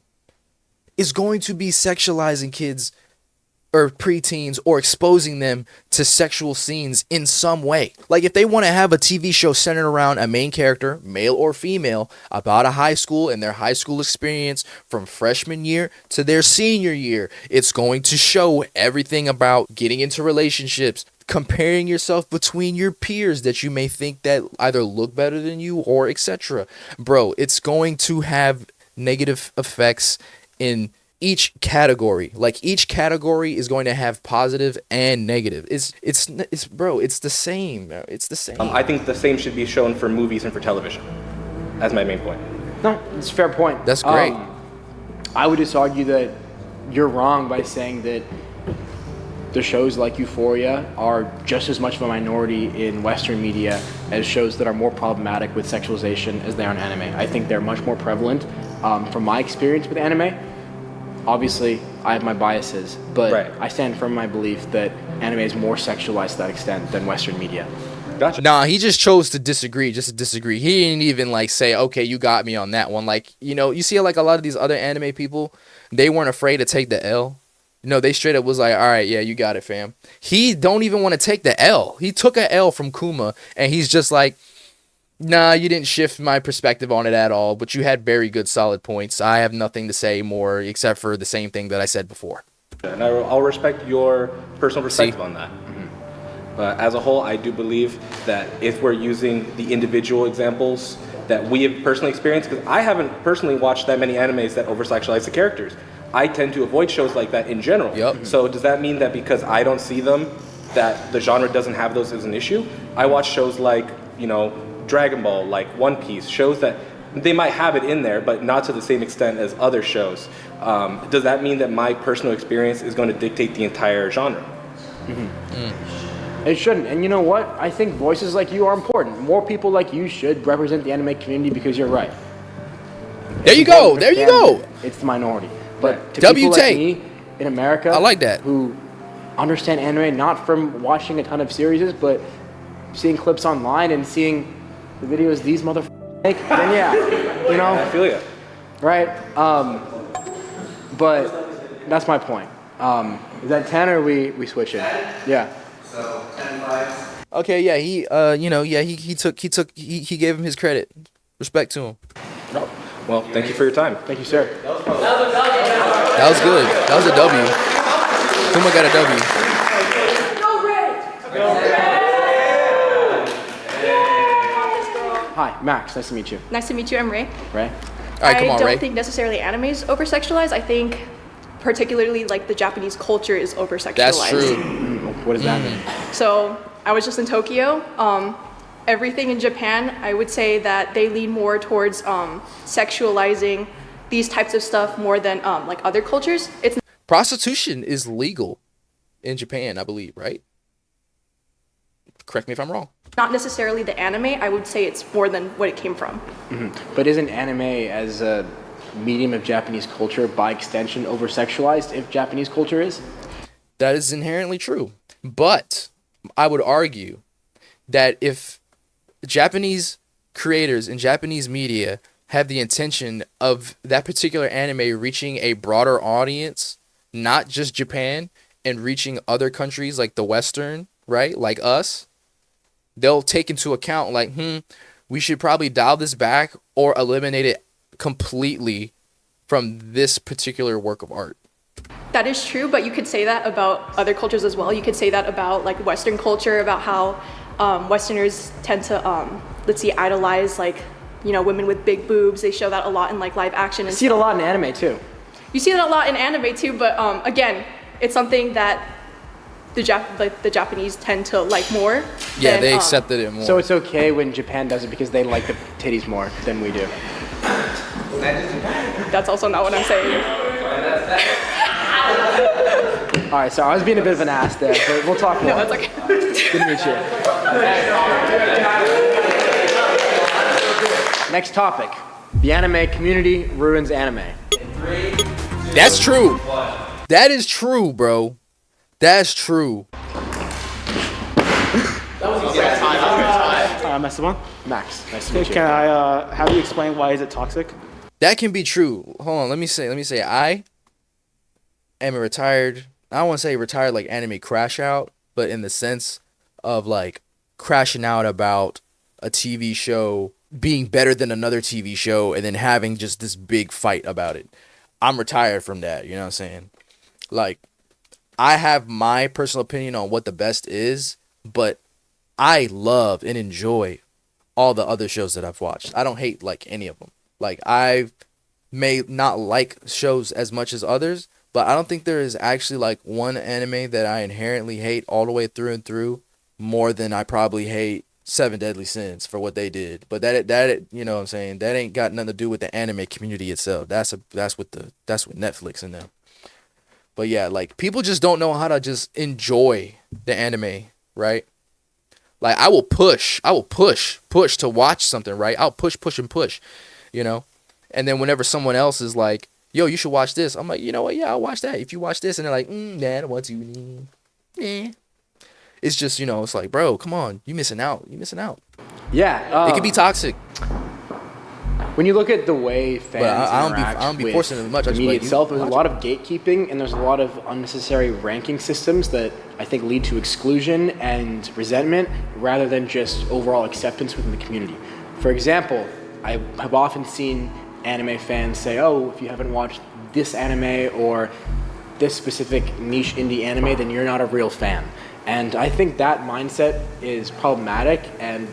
Speaker 1: is going to be sexualizing kids or preteens or exposing them to sexual scenes in some way. Like, if they want to have a TV show centered around a main character, male or female, about a high school and their high school experience from freshman year to their senior year, it's going to show everything about getting into relationships, comparing yourself between your peers that you may think that either look better than you or etc. Bro, it's going to have negative effects in each category. Like each category is going to have positive and negative. It's bro, it's the same. Bro. It's the same.
Speaker 11: I think the same should be shown for movies and for television. That's my main point.
Speaker 2: No, it's a fair point.
Speaker 1: That's great.
Speaker 2: I would just argue that you're wrong by saying that the shows like Euphoria are just as much of a minority in Western media as shows that are more problematic with sexualization as they are in anime. I think they're much more prevalent. From my experience with anime, obviously I have my biases, but
Speaker 11: Right.
Speaker 2: I stand firm in my belief that anime is more sexualized to that extent than Western media.
Speaker 11: Gotcha.
Speaker 1: Nah, he just chose to disagree, just to disagree. He didn't even like say, okay, you got me on that one. Like, you know, you see like a lot of these other anime people, they weren't afraid to take the L. You know, they straight up was like, all right, yeah, you got it, fam. He don't even want to take the L. He took a L from Kuma, and he's just like, nah, you didn't shift my perspective on it at all, but you had very good solid points. I have nothing to say more except for the same thing that I said before.
Speaker 11: And I'll respect your personal perspective on that. But as a whole, I do believe that if we're using the individual examples that we have personally experienced, because I haven't personally watched that many animes that over-sexualize the characters. I tend to avoid shows like that in general.
Speaker 1: Yep.
Speaker 11: So does that mean that because I don't see them, that the genre doesn't have those as an issue? I watch shows like, you know, Dragon Ball, like One Piece, shows that they might have it in there, but not to the same extent as other shows. Does that mean that my personal experience is going to dictate the entire genre?
Speaker 2: It shouldn't. And you know what? I think voices like you are important. More people like you should represent the anime community because you're right.
Speaker 1: There you go. There you go.
Speaker 2: It's the minority. But to
Speaker 1: W
Speaker 2: people like
Speaker 1: take.
Speaker 2: me in America,
Speaker 1: I like that.
Speaker 2: who understand anime not from watching a ton of series, but seeing clips online and seeing the videos these motherfuckers make, then yeah, you know,
Speaker 11: I feel you.
Speaker 2: right? But that's my point. Is that 10 or we switch it? Yeah.
Speaker 5: So 10 likes.
Speaker 1: Okay, yeah, he he gave him his credit. Respect to him.
Speaker 11: Well, thank you for your time.
Speaker 2: Thank you, sir.
Speaker 1: That was good. That was a W. Kuma got a W.
Speaker 2: Hi, Max. Nice to meet you.
Speaker 9: Nice to meet you, I'm Ray.
Speaker 2: Ray?
Speaker 1: All right, come on,
Speaker 9: I don't
Speaker 1: Ray.
Speaker 9: think necessarily anime is over-sexualized. I think particularly like the Japanese culture is over-sexualized.
Speaker 1: That's true.
Speaker 2: What does that mean?
Speaker 9: So I was just in Tokyo. Everything in Japan, I would say that they lean more towards sexualizing these types of stuff more than like other cultures. It's
Speaker 1: Prostitution is legal in Japan, I believe, right? Correct me if I'm wrong.
Speaker 9: not necessarily the anime. I would say it's more than what it came from.
Speaker 2: But isn't anime as a medium of Japanese culture by extension over-sexualized if Japanese culture is?
Speaker 1: That is inherently true. But I would argue that if Japanese creators and Japanese media have the intention of that particular anime reaching a broader audience, not just Japan, and reaching other countries like the Western, right? Like us, they'll take into account like, we should probably dial this back or eliminate it completely from this particular work of art.
Speaker 9: That is true, but you could say that about other cultures as well. You could say that about like Western culture, about how Westerners tend to, let's see, idolize like, you know, women with big boobs. They show that a lot in like live action.
Speaker 2: I see it a lot in anime too.
Speaker 9: You see that a lot in anime too, but again, it's something that the Japanese tend to like more.
Speaker 1: Yeah,
Speaker 9: than,
Speaker 1: they accepted it more.
Speaker 2: So it's okay when Japan does it because they like the titties more than we do.
Speaker 9: That's also not what I'm saying.
Speaker 2: All right, so I was being a bit of an ass there, but we'll talk more.
Speaker 9: No, that's okay.
Speaker 2: Good to meet you. Next topic. The anime community ruins anime.
Speaker 1: That's true. That is true, bro. That's true.
Speaker 2: I messed up one? Max, nice to meet you.
Speaker 12: Can I have you explain why is it toxic?
Speaker 1: That can be true. Hold on, let me say I am a retired, I don't want to say retired like anime crash out, but in the sense of like crashing out about a TV show being better than another TV show and then having just this big fight about it. I'm retired from that, you know what I'm saying? Like, I have my personal opinion on what the best is, but I love and enjoy all the other shows that I've watched. I don't hate like any of them. Like, I've may not like shows as much as others, but I don't think there is actually like one anime that I inherently hate all the way through and through more than I probably hate Seven Deadly Sins for what they did. But that you know what I'm saying, that ain't got nothing to do with the anime community itself. That's with Netflix and them. But yeah, like people just don't know how to just enjoy the anime, right? Like I will push to watch something, right? I'll push, you know? And then whenever someone else is like, yo, you should watch this, I'm like, you know what? Yeah, I'll watch that. If you watch this, and they're like, nah, I don't want to. It's just, you know, it's like, bro, come on, you missing out.
Speaker 2: Yeah.
Speaker 1: It can be toxic.
Speaker 2: When you look at the way fans
Speaker 1: I
Speaker 2: interact
Speaker 1: don't be
Speaker 2: with
Speaker 1: forcing it as much.
Speaker 2: the
Speaker 1: I just
Speaker 2: media
Speaker 1: let you
Speaker 2: itself, there's a
Speaker 1: watch
Speaker 2: lot of gatekeeping and there's a lot of unnecessary ranking systems that I think lead to exclusion and resentment rather than just overall acceptance within the community. For example, I have often seen anime fans say, oh, if you haven't watched this anime or this specific niche indie anime, then you're not a real fan. And I think that mindset is problematic and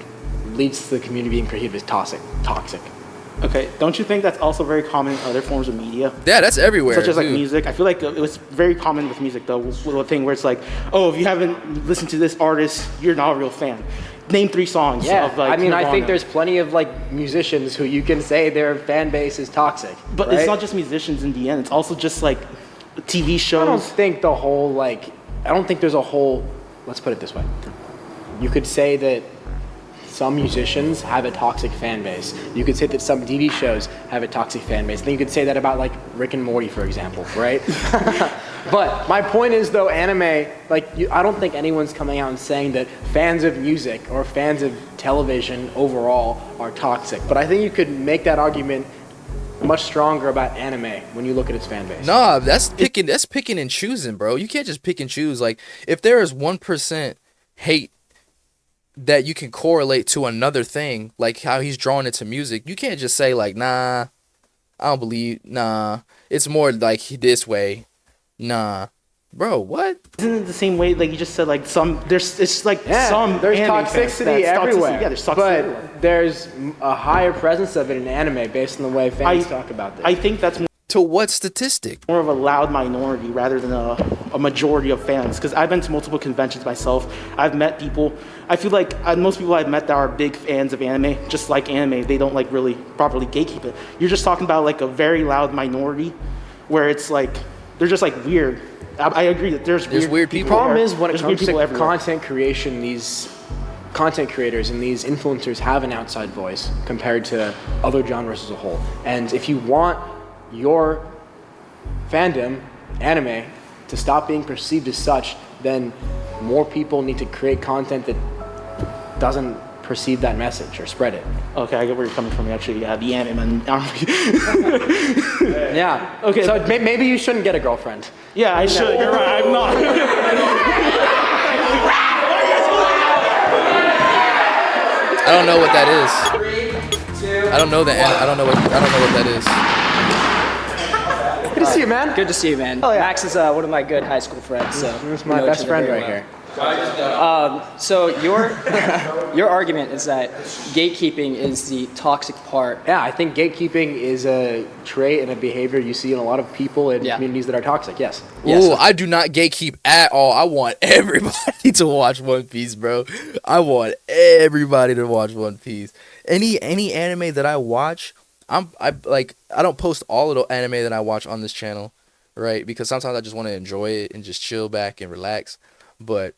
Speaker 2: leads to the community being perceived as toxic.
Speaker 12: Okay, don't you think that's also very common in other forms of media?
Speaker 1: Yeah, that's everywhere.
Speaker 12: Such as like
Speaker 1: dude.
Speaker 12: music. I feel like it was very common with music though. Little thing where it's like, oh, if you haven't listened to this artist, you're not a real fan. Name 3 songs.
Speaker 2: Yeah,
Speaker 12: of, like,
Speaker 2: I mean,
Speaker 12: Nirvana.
Speaker 2: I think there's plenty of like musicians who you can say their fan base is toxic.
Speaker 12: But
Speaker 2: right?
Speaker 12: it's not just musicians in the end. It's also just like TV shows.
Speaker 2: I don't think there's a whole. Let's put it this way. You could say that some musicians have a toxic fan base. You could say that some TV shows have a toxic fan base. Then you could say that about like Rick and Morty, for example, right? But my point is though, anime, I don't think anyone's coming out and saying that fans of music or fans of television overall are toxic. But I think you could make that argument much stronger about anime when you look at its fan base.
Speaker 1: Nah, that's picking and choosing, bro. You can't just pick and choose. Like if there is 1% hate that you can correlate to another thing, like how he's drawing it to music, you can't just say like, nah, I don't believe, nah, it's more like this way, nah, bro, what?
Speaker 12: Isn't it the same way, like you just said, like some, there's
Speaker 2: There's
Speaker 12: anime fans
Speaker 2: toxicity
Speaker 12: that's
Speaker 2: everywhere.
Speaker 12: Yeah, there's toxicity
Speaker 2: but
Speaker 12: everywhere.
Speaker 2: there's a higher presence of it in anime based on the way fans talk about this.
Speaker 12: I think that's
Speaker 1: To what statistic?
Speaker 12: more of a loud minority rather than a majority of fans. Because I've been to multiple conventions myself. I've met people. I feel like most people I've met that are big fans of anime, just like anime, they don't like really properly gatekeep it. You're just talking about like a very loud minority where it's like, they're just like weird. I agree that there's weird people.
Speaker 2: The problem is when it
Speaker 12: There's weird
Speaker 2: comes to
Speaker 12: people everywhere.
Speaker 2: content creation, these content creators and these influencers have an outside voice compared to other genres as a whole. And if you want your fandom, anime, to stop being perceived as such, then more people need to create content that doesn't perceive that message or spread it.
Speaker 12: Okay, I get where you're coming from. Actually, yeah, TheAnimeMen.
Speaker 2: Yeah.
Speaker 12: Okay.
Speaker 2: So maybe you shouldn't get a girlfriend.
Speaker 12: Yeah, I should. You're right. I'm not.
Speaker 1: I don't know what that is.
Speaker 5: 3, 2.
Speaker 1: I don't know that. I don't know what that is.
Speaker 2: Good to see you, man.
Speaker 13: Good to see you, man. Max is one of my good high school friends. So
Speaker 2: This is my best friend right here.
Speaker 13: So your argument is that gatekeeping is the toxic part.
Speaker 2: Yeah, I think gatekeeping is a trait and a behavior you see in a lot of people in communities that are toxic. Yes.
Speaker 1: Ooh, I do not gatekeep at all. I want everybody to watch One Piece, bro. I want everybody to watch One Piece. Any anime that I watch, I don't post all of the anime that I watch on this channel, right? Because sometimes I just want to enjoy it and just chill back and relax. But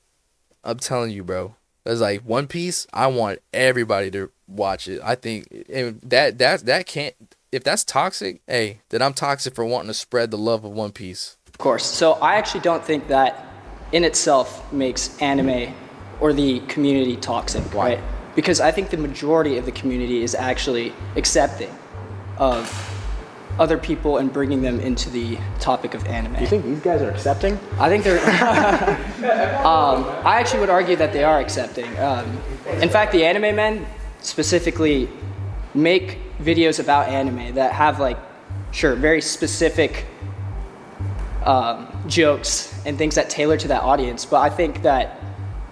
Speaker 1: I'm telling you, bro, there's like One Piece. I want everybody to watch it. I think that can't. If that's toxic, hey, then I'm toxic for wanting to spread the love of One Piece.
Speaker 13: Of course. So I actually don't think that in itself makes anime or the community toxic, right? Because I think the majority of the community is actually accepting of other people and bringing them into the topic of anime.
Speaker 2: You think these guys are accepting?
Speaker 13: I think they're. I actually would argue that they are accepting. In fact, the TheAnimeMen specifically make videos about anime that have very specific jokes and things that tailor to that audience. But I think that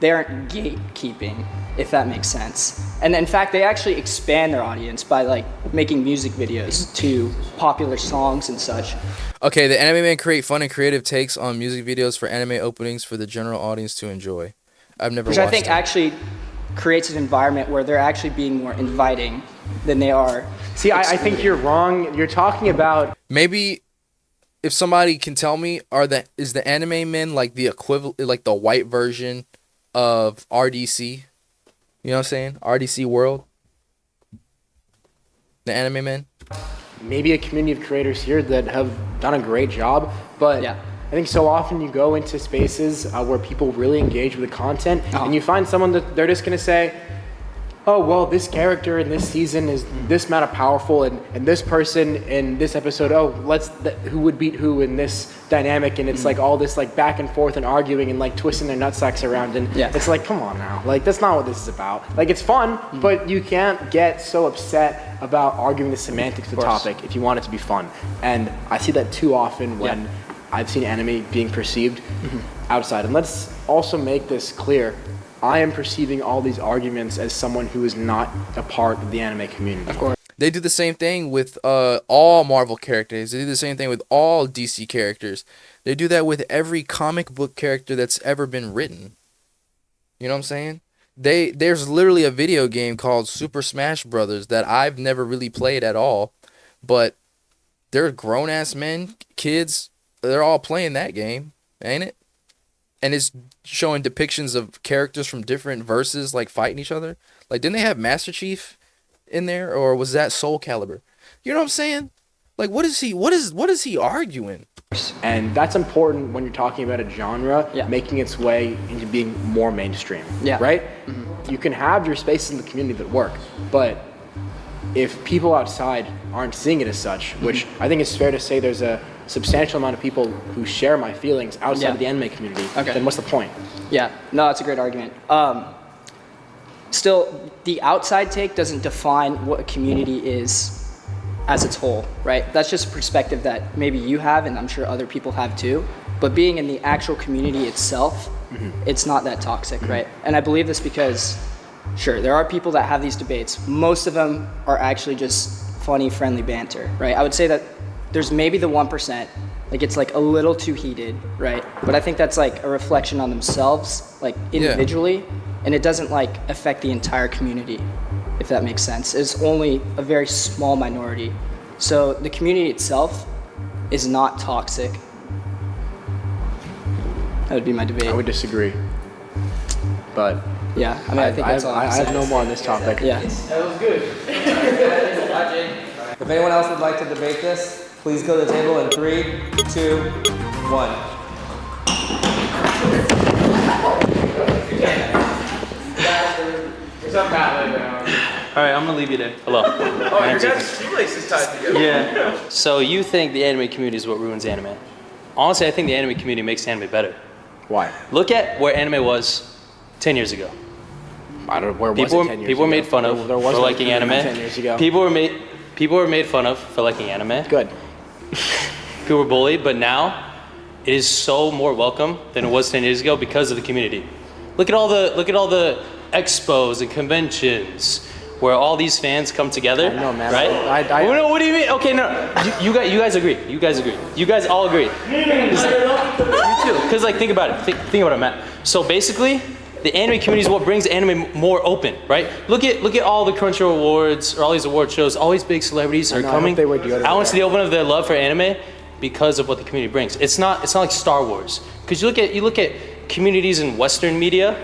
Speaker 13: they aren't gatekeeping if that makes sense. And in fact, they actually expand their audience by like making music videos to popular songs and such.
Speaker 1: Okay, the Anime Men create fun and creative takes on music videos for anime openings for the general audience to enjoy. I've never
Speaker 13: Which
Speaker 1: watched
Speaker 13: I think
Speaker 1: it.
Speaker 13: actually creates an environment where they're actually being more inviting than they are.
Speaker 2: See, I think you're wrong. You're talking about
Speaker 1: Maybe if somebody can tell me, is the Anime Men like the equivalent, like the white version of RDC? You know what I'm saying? RDC World. The Anime Men.
Speaker 2: maybe a community of creators here that have done a great job, but I think so often you go into spaces where people really engage with the content, and you find someone that they're just gonna say, oh, well, this character in this season is this amount of powerful, and this person in this episode, who would beat who in this dynamic, and it's like all this like back and forth and arguing and like twisting their nutsacks around, and it's like, come on now, like that's not what this is about. Like it's fun, but you can't get so upset about arguing the semantics of the topic if you want it to be fun. And I see that too often when I've seen anime being perceived outside. And let's also make this clear. I am perceiving all these arguments as someone who is not a part of the anime community.
Speaker 1: Of course. They do the same thing with all Marvel characters. They do the same thing with all DC characters. They do that with every comic book character that's ever been written. You know what I'm saying? There's literally a video game called Super Smash Brothers that I've never really played at all, but they're grown-ass men, kids, they're all playing that game, ain't it? And it's showing depictions of characters from different verses, like fighting each other. Like, didn't they have Master Chief in there, or was that Soul Calibur? You know what I'm saying? Like, what is he arguing?
Speaker 2: And that's important when you're talking about a genre making its way into being more mainstream. Right? You can have your spaces in the community that work, but if people outside aren't seeing it as such, which I think it's fair to say there's a substantial amount of people who share my feelings outside of the anime community, then what's the point?
Speaker 13: Yeah, no, that's a great argument. Still, the outside take doesn't define what a community is as its whole, right? That's just a perspective that maybe you have, and I'm sure other people have too. But being in the actual community itself, it's not that toxic, right? And I believe this because, sure, there are people that have these debates. Most of them are actually just funny, friendly banter, right? I would say that there's maybe the 1%, like it's like a little too heated, right? But I think that's like a reflection on themselves, like individually, and it doesn't like affect the entire community, if that makes sense. It's only a very small minority. So the community itself is not toxic. That would be my debate.
Speaker 2: I would disagree. But
Speaker 13: yeah, I mean, I think that's all
Speaker 2: I have no more on this topic.
Speaker 13: Yeah.
Speaker 5: That was good. If anyone else would like to debate this, please go to the table in 3, 2, 1.
Speaker 7: What's up, Matt?
Speaker 14: All right, I'm gonna leave you there. Hello.
Speaker 5: Oh, your guys' shoelaces tied together.
Speaker 14: Yeah. So you think the anime community is what ruins anime? Honestly, I think the anime community makes anime better.
Speaker 2: Why?
Speaker 14: Look at where anime was 10 years ago.
Speaker 2: I don't know where
Speaker 14: people
Speaker 2: was it 10 years
Speaker 14: People were
Speaker 2: ago?
Speaker 14: made fun of
Speaker 2: There was
Speaker 14: for
Speaker 2: no
Speaker 14: liking anime.
Speaker 2: 10 years ago.
Speaker 14: People were made fun of for liking anime.
Speaker 2: Good.
Speaker 14: People were bullied, but now it is so more welcome than it was 10 years ago because of the community. Look at all the expos and conventions where all these fans come together.
Speaker 2: I know, man.
Speaker 14: Right? No, what do you mean? Okay, no. You guys agree. You guys agree. You guys all agree. You too. Because like, think about it. Think about it, Matt. So basically, the anime community is what brings anime more open, right? Look at all the Crunchyroll Awards or all these award shows. All these big celebrities are coming.
Speaker 2: They wear deodorant.
Speaker 14: I went to the opening of their love for anime because of what the community brings. It's not like Star Wars. Because you look at communities in Western media,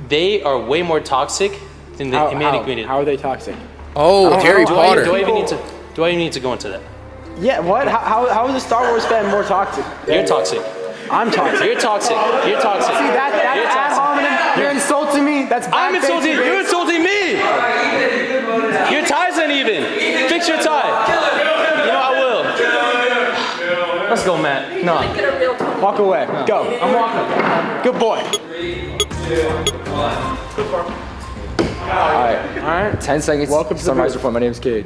Speaker 14: they are way more toxic than the anime community.
Speaker 2: How are they toxic?
Speaker 1: Oh, Harry Potter.
Speaker 14: Do I even need to go into that?
Speaker 2: Yeah, what? How is a Star Wars fan more toxic?
Speaker 14: You're toxic.
Speaker 2: I'm toxic.
Speaker 14: You're toxic. You're toxic.
Speaker 2: See, that's ad hominem. You're insulting me. That's
Speaker 14: I'm insulting you. You're insulting me. Your tie's uneven. Fix your tie. You know I will. Let's go, Matt. No.
Speaker 2: Walk away.
Speaker 14: No.
Speaker 2: Go. I'm walking. Good boy.
Speaker 5: 3, 2, 1. Good for
Speaker 2: Alright.
Speaker 15: 10 seconds.
Speaker 2: Welcome to
Speaker 15: Summarize
Speaker 2: the
Speaker 15: report. My name's Cade.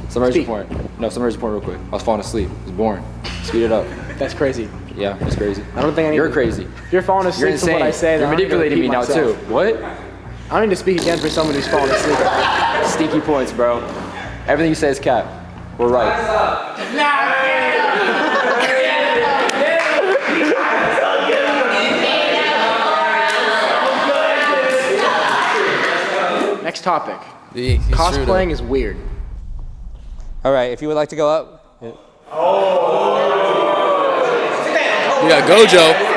Speaker 15: Summarize report. No, summarize report real quick. I was falling asleep. It was boring. Speed it up.
Speaker 2: That's crazy.
Speaker 15: Yeah, it's crazy.
Speaker 2: I don't think I need
Speaker 15: You're
Speaker 2: to-
Speaker 15: crazy.
Speaker 2: If you're falling asleep
Speaker 15: You're
Speaker 2: to what I say, then
Speaker 15: You're
Speaker 2: I'm gonna
Speaker 15: manipulating me
Speaker 2: repeat
Speaker 15: now
Speaker 2: myself.
Speaker 15: too. What?
Speaker 2: I don't need to speak again for someone who's fallen asleep.
Speaker 15: Stinky points, bro. Everything you say is cap. We're right.
Speaker 2: Next topic.
Speaker 1: He's true,
Speaker 2: Cosplaying
Speaker 1: though.
Speaker 2: is weird.
Speaker 5: All right, if you would like to go up.
Speaker 1: We got Gojo.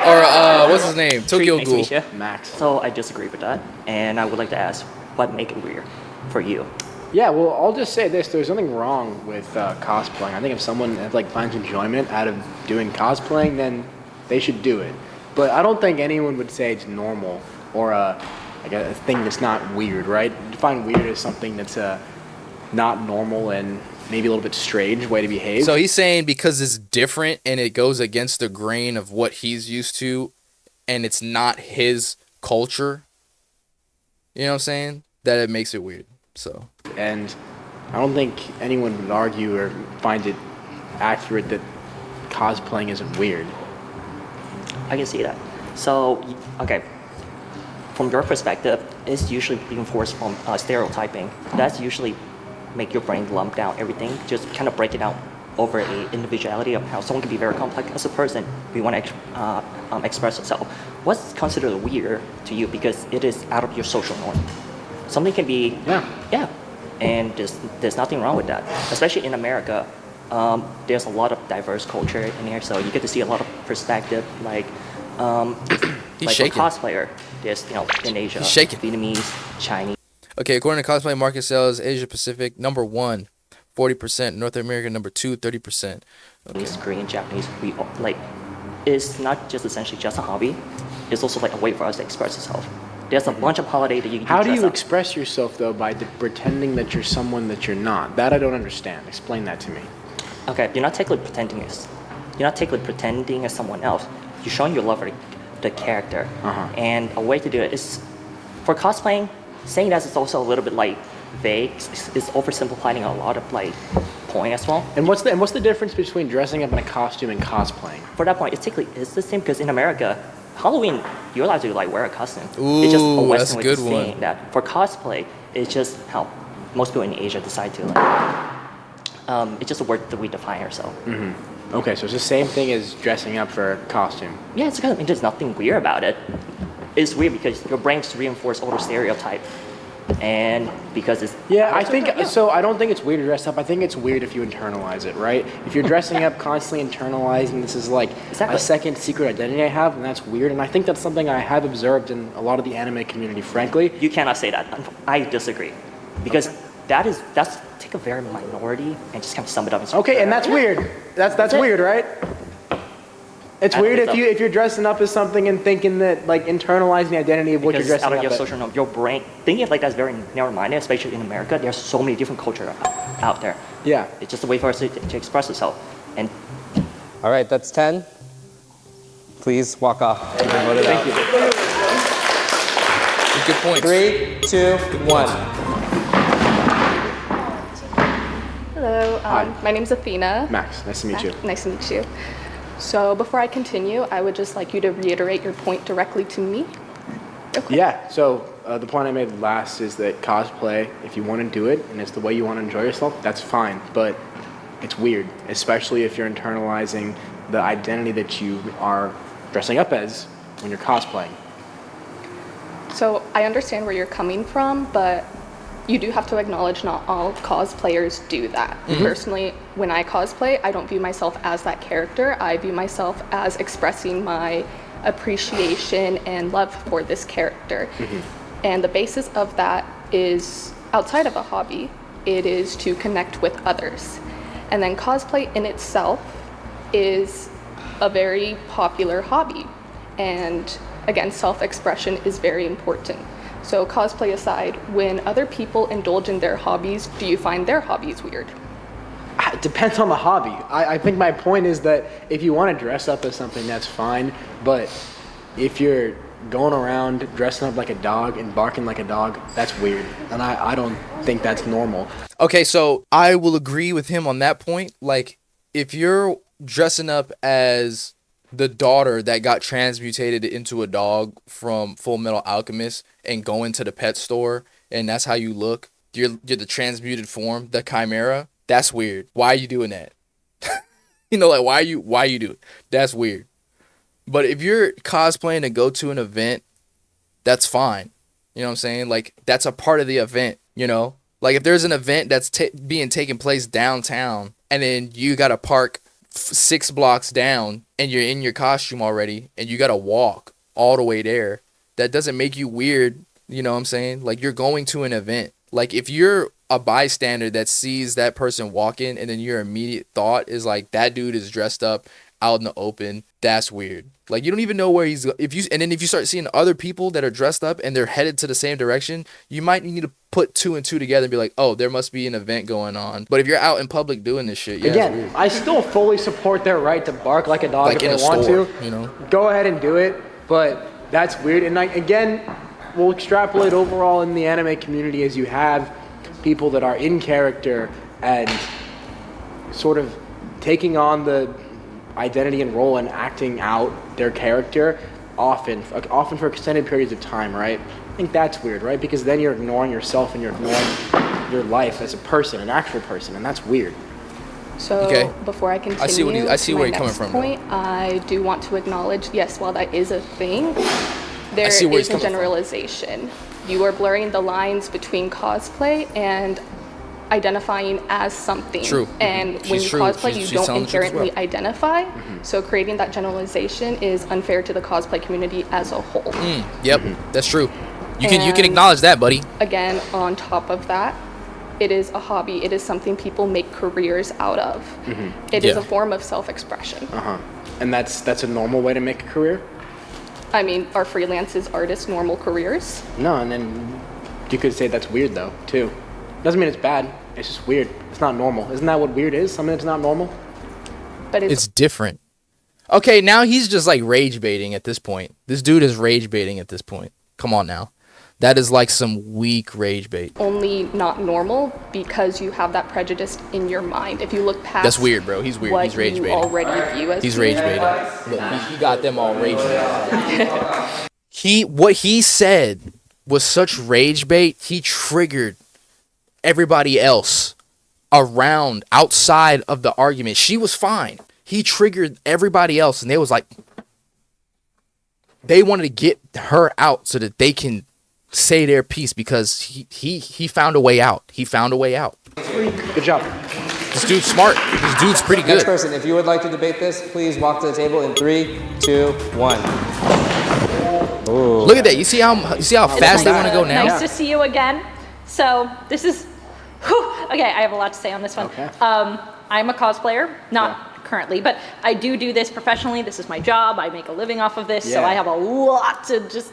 Speaker 1: Or what's his name? Tokyo
Speaker 16: Nice to
Speaker 1: Ghoul.
Speaker 16: meet you.
Speaker 2: Max.
Speaker 16: So I disagree with that, and I would like to ask, what make it weird for you?
Speaker 2: Yeah, well, I'll just say this: there's nothing wrong with cosplaying. I think if someone like finds enjoyment out of doing cosplaying, then they should do it. But I don't think anyone would say it's normal or like a thing that's not weird, right? Define weird as something that's not normal and maybe a little bit strange way to behave.
Speaker 1: So he's saying because it's different and it goes against the grain of what he's used to, and it's not his culture. You know what I'm saying? That it makes it weird. So.
Speaker 2: And I don't think anyone would argue or find it accurate that cosplaying isn't weird.
Speaker 16: I can see that. So, okay, from your perspective, it's usually reinforced from stereotyping. That's usually make your brain lump down everything, just kind of break it down over a individuality of how someone can be very complex as a person. We want to express itself. What's considered weird to you because it is out of your social norm? Something can be, yeah, and there's nothing wrong with that. Especially in America, there's a lot of diverse culture in here, so you get to see a lot of perspective. Like,
Speaker 1: He's
Speaker 16: like
Speaker 1: shaking.
Speaker 16: a cosplayer, there's in Asia,
Speaker 1: He's shaking.
Speaker 16: Vietnamese, Chinese.
Speaker 1: Okay, according to cosplay market sales, Asia Pacific number 1, 40%. North America number 2, 30%. Okay.
Speaker 16: Korean, Japanese, we all, like, it's not just essentially just a hobby. It's also like a way for us to express ourselves. There's a bunch of holiday that you can
Speaker 2: How do
Speaker 16: dress
Speaker 2: you
Speaker 16: up.
Speaker 2: express yourself though by pretending that you're someone that you're not? That I don't understand. Explain that to me.
Speaker 16: Okay, you're not technically pretending this. You're not technically pretending as someone else. You're showing your love for the character. And a way to do it is, for cosplaying, saying that is also a little bit like vague. It's oversimplifying a lot of like point as well.
Speaker 2: And what's the difference between dressing up in a costume and cosplaying?
Speaker 16: For that point, it's the same because in America, Halloween, you're allowed to like wear a costume. It's just a
Speaker 1: Ooh,
Speaker 16: Western
Speaker 1: that's a
Speaker 16: way of
Speaker 1: good one.
Speaker 16: saying that. For cosplay, it's just how most people in Asia decide to like. It's just a word that we define ourselves.
Speaker 2: Okay, so it's the same thing as dressing up for a costume.
Speaker 16: Yeah, it's kind of, there's nothing weird about it. It's weird because your brain just reinforces older stereotype, and because it's
Speaker 2: Yeah, I think so. I don't think it's weird to dress up. I think it's weird if you internalize it, right? If you're dressing up, constantly internalizing this is like a second secret identity I have, and that's weird. And I think that's something I have observed in a lot of the anime community. Frankly,
Speaker 16: You cannot say that. I disagree, because that's take a very minority and just kind of sum it up. As
Speaker 2: okay, and that's weird. That's weird, right? It's
Speaker 16: I don't
Speaker 2: weird
Speaker 16: think so.
Speaker 2: if you're dressing up as something and thinking that like internalizing the identity of what
Speaker 16: Because
Speaker 2: you're
Speaker 16: it's
Speaker 2: dressing
Speaker 16: out of
Speaker 2: up
Speaker 16: your
Speaker 2: as.
Speaker 16: social norm, your brain thinking of like that's very narrow-minded, especially in America. There's so many different cultures out there.
Speaker 2: Yeah,
Speaker 16: it's just a way for us to express ourselves. And
Speaker 5: All right, that's 10. Please walk off. You've been voted out.
Speaker 1: Good point.
Speaker 5: 3, 2, 1.
Speaker 9: Hello,
Speaker 2: Hi.
Speaker 9: my name's Athena.
Speaker 2: Max, nice to meet you.
Speaker 9: Nice to meet you. So before I continue, I would just like you to reiterate your point directly to me.
Speaker 2: Yeah, so the point I made last is that cosplay, if you want to do it and it's the way you want to enjoy yourself, that's fine. But it's weird, especially if you're internalizing the identity that you are dressing up as when you're cosplaying.
Speaker 9: So I understand where you're coming from, but you do have to acknowledge not all cosplayers do that. Personally, when I cosplay, I don't view myself as that character. I view myself as expressing my appreciation and love for this character. And the basis of that is outside of a hobby. It is to connect with others. And then cosplay in itself is a very popular hobby. And again, self-expression is very important. So cosplay aside, when other people indulge in their hobbies, do you find their hobbies weird?
Speaker 2: It depends on the hobby. I think my point is that if you want to dress up as something, that's fine. But if you're going around dressing up like a dog and barking like a dog, that's weird. And I don't think that's normal.
Speaker 1: Okay, so I will agree with him on that point. Like, if you're dressing up as the daughter that got transmutated into a dog from Full Metal Alchemist and going to the pet store and that's how you look. You're the transmuted form, the chimera. That's weird. Why are you doing that? You know, like why you do it? That's weird. But if you're cosplaying to go to an event, that's fine. You know what I'm saying? Like that's a part of the event, you know? Like if there's an event that's being taken place downtown and then you got to park 6 blocks down and you're in your costume already and you got to walk all the way there, that doesn't make you weird. You know what I'm saying? Like you're going to an event. Like if you're a bystander that sees that person walking and then your immediate thought is like that dude is dressed up out in the open, that's weird. Like you don't even know where he's if you start seeing other people that are dressed up and they're headed to the same direction, you might need to put 2 and 2 together and be like, oh, there must be an event going on. But if you're out in public doing this shit, yeah,
Speaker 2: again, I still fully support their right to bark like a dog
Speaker 1: like
Speaker 2: if
Speaker 1: in
Speaker 2: they
Speaker 1: a
Speaker 2: want
Speaker 1: store,
Speaker 2: to.
Speaker 1: you know?
Speaker 2: Go ahead and do it, but that's weird. And like again, we'll extrapolate overall in the anime community as you have people that are in character and sort of taking on the identity and role and acting out their character often for extended periods of time, right? I think that's weird, right? Because then you're ignoring yourself and you're ignoring your life as a person, an actual person, and that's weird.
Speaker 9: So
Speaker 1: Okay.
Speaker 9: before I continue,
Speaker 1: I see where you're coming from, though.
Speaker 9: Point, I do want to acknowledge, yes, while that is a thing, there
Speaker 1: see where
Speaker 9: is
Speaker 1: he's
Speaker 9: a
Speaker 1: coming from.
Speaker 9: generalization. You are blurring the lines between cosplay and identifying as something.
Speaker 1: True.
Speaker 9: And when
Speaker 1: She's
Speaker 9: you
Speaker 1: true.
Speaker 9: cosplay,
Speaker 1: She's
Speaker 9: you don't
Speaker 1: telling the truth as
Speaker 9: inherently
Speaker 1: well.
Speaker 9: identify. So creating that generalization is unfair to the cosplay community as a whole.
Speaker 1: Yep, that's true. You can
Speaker 9: And-
Speaker 1: acknowledge that, buddy.
Speaker 9: Again, on top of that, it is a hobby. It is something people make careers out of. It is
Speaker 1: Yeah.
Speaker 9: a form of self-expression.
Speaker 2: And that's a normal way to make a career?
Speaker 9: I mean, are freelances artists normal careers?
Speaker 2: No, and then you could say that's weird though, too. Doesn't mean it's bad. It's just weird. It's not normal. Isn't that what weird is? Something that's not normal?
Speaker 9: But
Speaker 1: It's different. Okay, now he's just like rage baiting at this point. This dude is rage baiting at this point. Come on now. That is like some weak rage bait.
Speaker 9: only not normal because you have that prejudice in your mind. If you look past
Speaker 1: That's weird, bro. He's weird.
Speaker 9: what
Speaker 1: He's rage
Speaker 9: you
Speaker 1: baiting.
Speaker 9: already view as
Speaker 1: He's
Speaker 9: being-
Speaker 1: rage baiting. Look, he got them all rage baiting. What he said was such rage bait, he triggered everybody else around outside of the argument. She was fine. He triggered everybody else and they was like they wanted to get her out so that they can say their piece because he found a way out. He found a way out.
Speaker 2: Good job.
Speaker 1: This dude's smart. This dude's pretty
Speaker 5: Next
Speaker 1: good.
Speaker 5: person, if you would like to debate this, please walk to the table in 3, 2, 1. Ooh.
Speaker 1: Look at that. You see how fast they want to go now?
Speaker 4: Nice to see you again. So this is, okay, I have a lot to say on this one.
Speaker 2: Okay.
Speaker 4: I'm a cosplayer, not currently, but I do this professionally. This is my job. I make a living off of this, so
Speaker 2: Yeah.
Speaker 4: I have a lot to just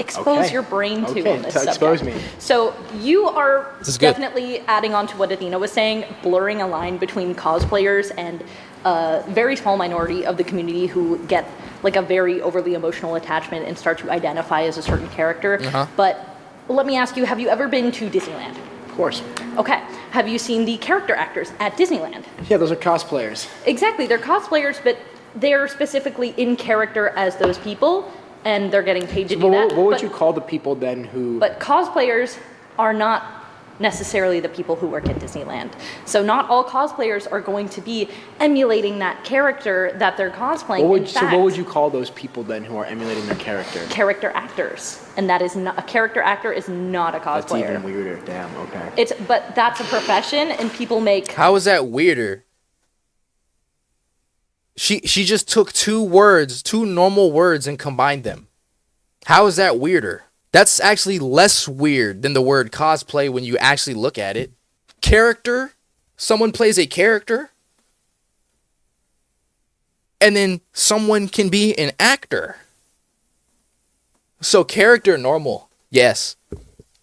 Speaker 4: expose
Speaker 2: Okay.
Speaker 4: your brain to
Speaker 2: Okay,
Speaker 4: on this
Speaker 2: to
Speaker 4: subject.
Speaker 2: expose me.
Speaker 4: So you are
Speaker 1: This is good.
Speaker 4: definitely adding on to what Athena was saying, blurring a line between cosplayers and a very small minority of the community who get like a very overly emotional attachment and start to identify as a certain character. But let me ask you, have you ever been to Disneyland?
Speaker 2: Of course.
Speaker 4: Okay. Have you seen the character actors at Disneyland?
Speaker 2: Yeah, those are cosplayers.
Speaker 4: Exactly. They're cosplayers, but they're specifically in character as those people, and they're getting paid to do
Speaker 2: But
Speaker 4: that.
Speaker 2: what would
Speaker 4: But-
Speaker 2: you call the people then who...
Speaker 4: But cosplayers are not necessarily the people who work at Disneyland. So not all cosplayers are going to be emulating that character that they're cosplaying.
Speaker 2: what would you call those people then who are emulating their character?
Speaker 4: Character actors. And that is not, a character actor is not a
Speaker 2: That's
Speaker 4: cosplayer.
Speaker 2: even weirder. Damn, okay.
Speaker 4: But that's a profession, and people make.
Speaker 1: How is that weirder? She just took two normal words and combined them. How is that weirder? That's actually less weird than the word cosplay when you actually look at it. Character, someone plays a character, and then someone can be an actor. So character normal, yes.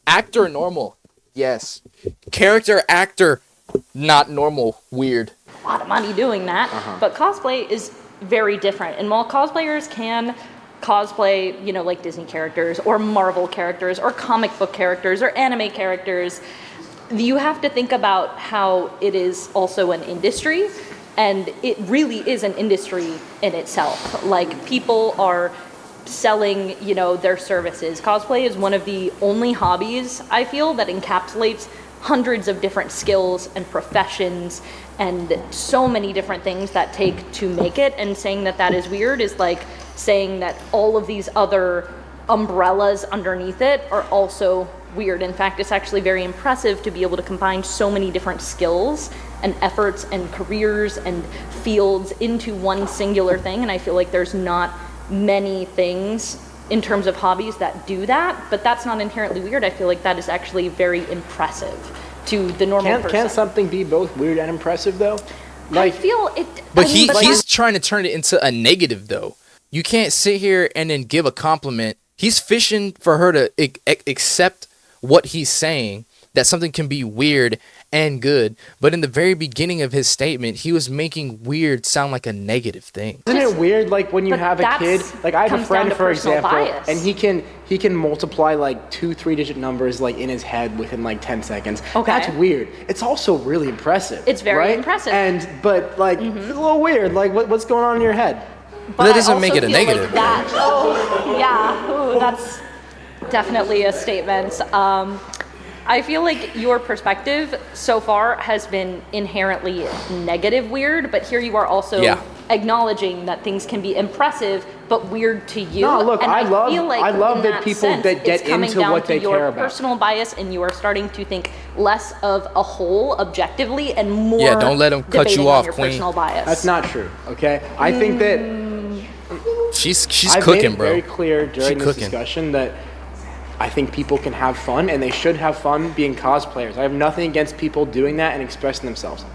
Speaker 1: Actor normal, yes. Character actor not normal, weird.
Speaker 4: A lot of money doing that, but cosplay is very different. And while cosplayers can cosplay, like Disney characters or Marvel characters or comic book characters or anime characters, you have to think about how it is also an industry And it really is an industry in itself. Like, people are selling, their services. Cosplay is one of the only hobbies, I feel, that encapsulates hundreds of different skills and professions and so many different things that take to make it. And saying that that is weird is like saying that all of these other umbrellas underneath it are also weird. In fact, it's actually very impressive to be able to combine so many different skills and efforts and careers and fields into one singular thing. And I feel like there's not many things in terms of hobbies that do that, but that's not inherently weird. I feel like that is actually very impressive to the normal person.
Speaker 2: Can't something be both weird and impressive though?
Speaker 4: I feel it.
Speaker 1: But he's trying to turn it into a negative though. You can't sit here and then give a compliment. He's fishing for her to accept what he's saying, that something can be weird and good. But in the very beginning of his statement, he was making weird sound like a negative thing.
Speaker 2: Isn't it weird, like when you have a kid, like I have a friend, for example, and he can multiply like 2-3 digit numbers like in his head within like 10 seconds.
Speaker 4: Okay.
Speaker 2: That's weird. It's also really impressive.
Speaker 4: It's very
Speaker 2: right?
Speaker 4: impressive.
Speaker 2: But it's a little weird. Like what's going on in your head?
Speaker 1: But that doesn't make it a negative.
Speaker 4: Like that's definitely a statement. I feel like your perspective so far has been inherently negative weird, but here you are also acknowledging that things can be impressive but weird to you.
Speaker 2: No, look,
Speaker 4: and
Speaker 2: I love
Speaker 4: in
Speaker 2: that people that get into what they care about.
Speaker 4: Your personal bias, and you are starting to think less of a whole objectively and more.
Speaker 1: Yeah, don't let them cut you off,
Speaker 4: your
Speaker 1: Queen.
Speaker 4: personal bias.
Speaker 2: That's not true. Okay, I think that
Speaker 1: she's
Speaker 2: I've
Speaker 1: cooking,
Speaker 2: made it
Speaker 1: bro.
Speaker 2: very clear during this discussion that I think people can have fun, and they should have fun being cosplayers. I have nothing against people doing that and expressing themselves.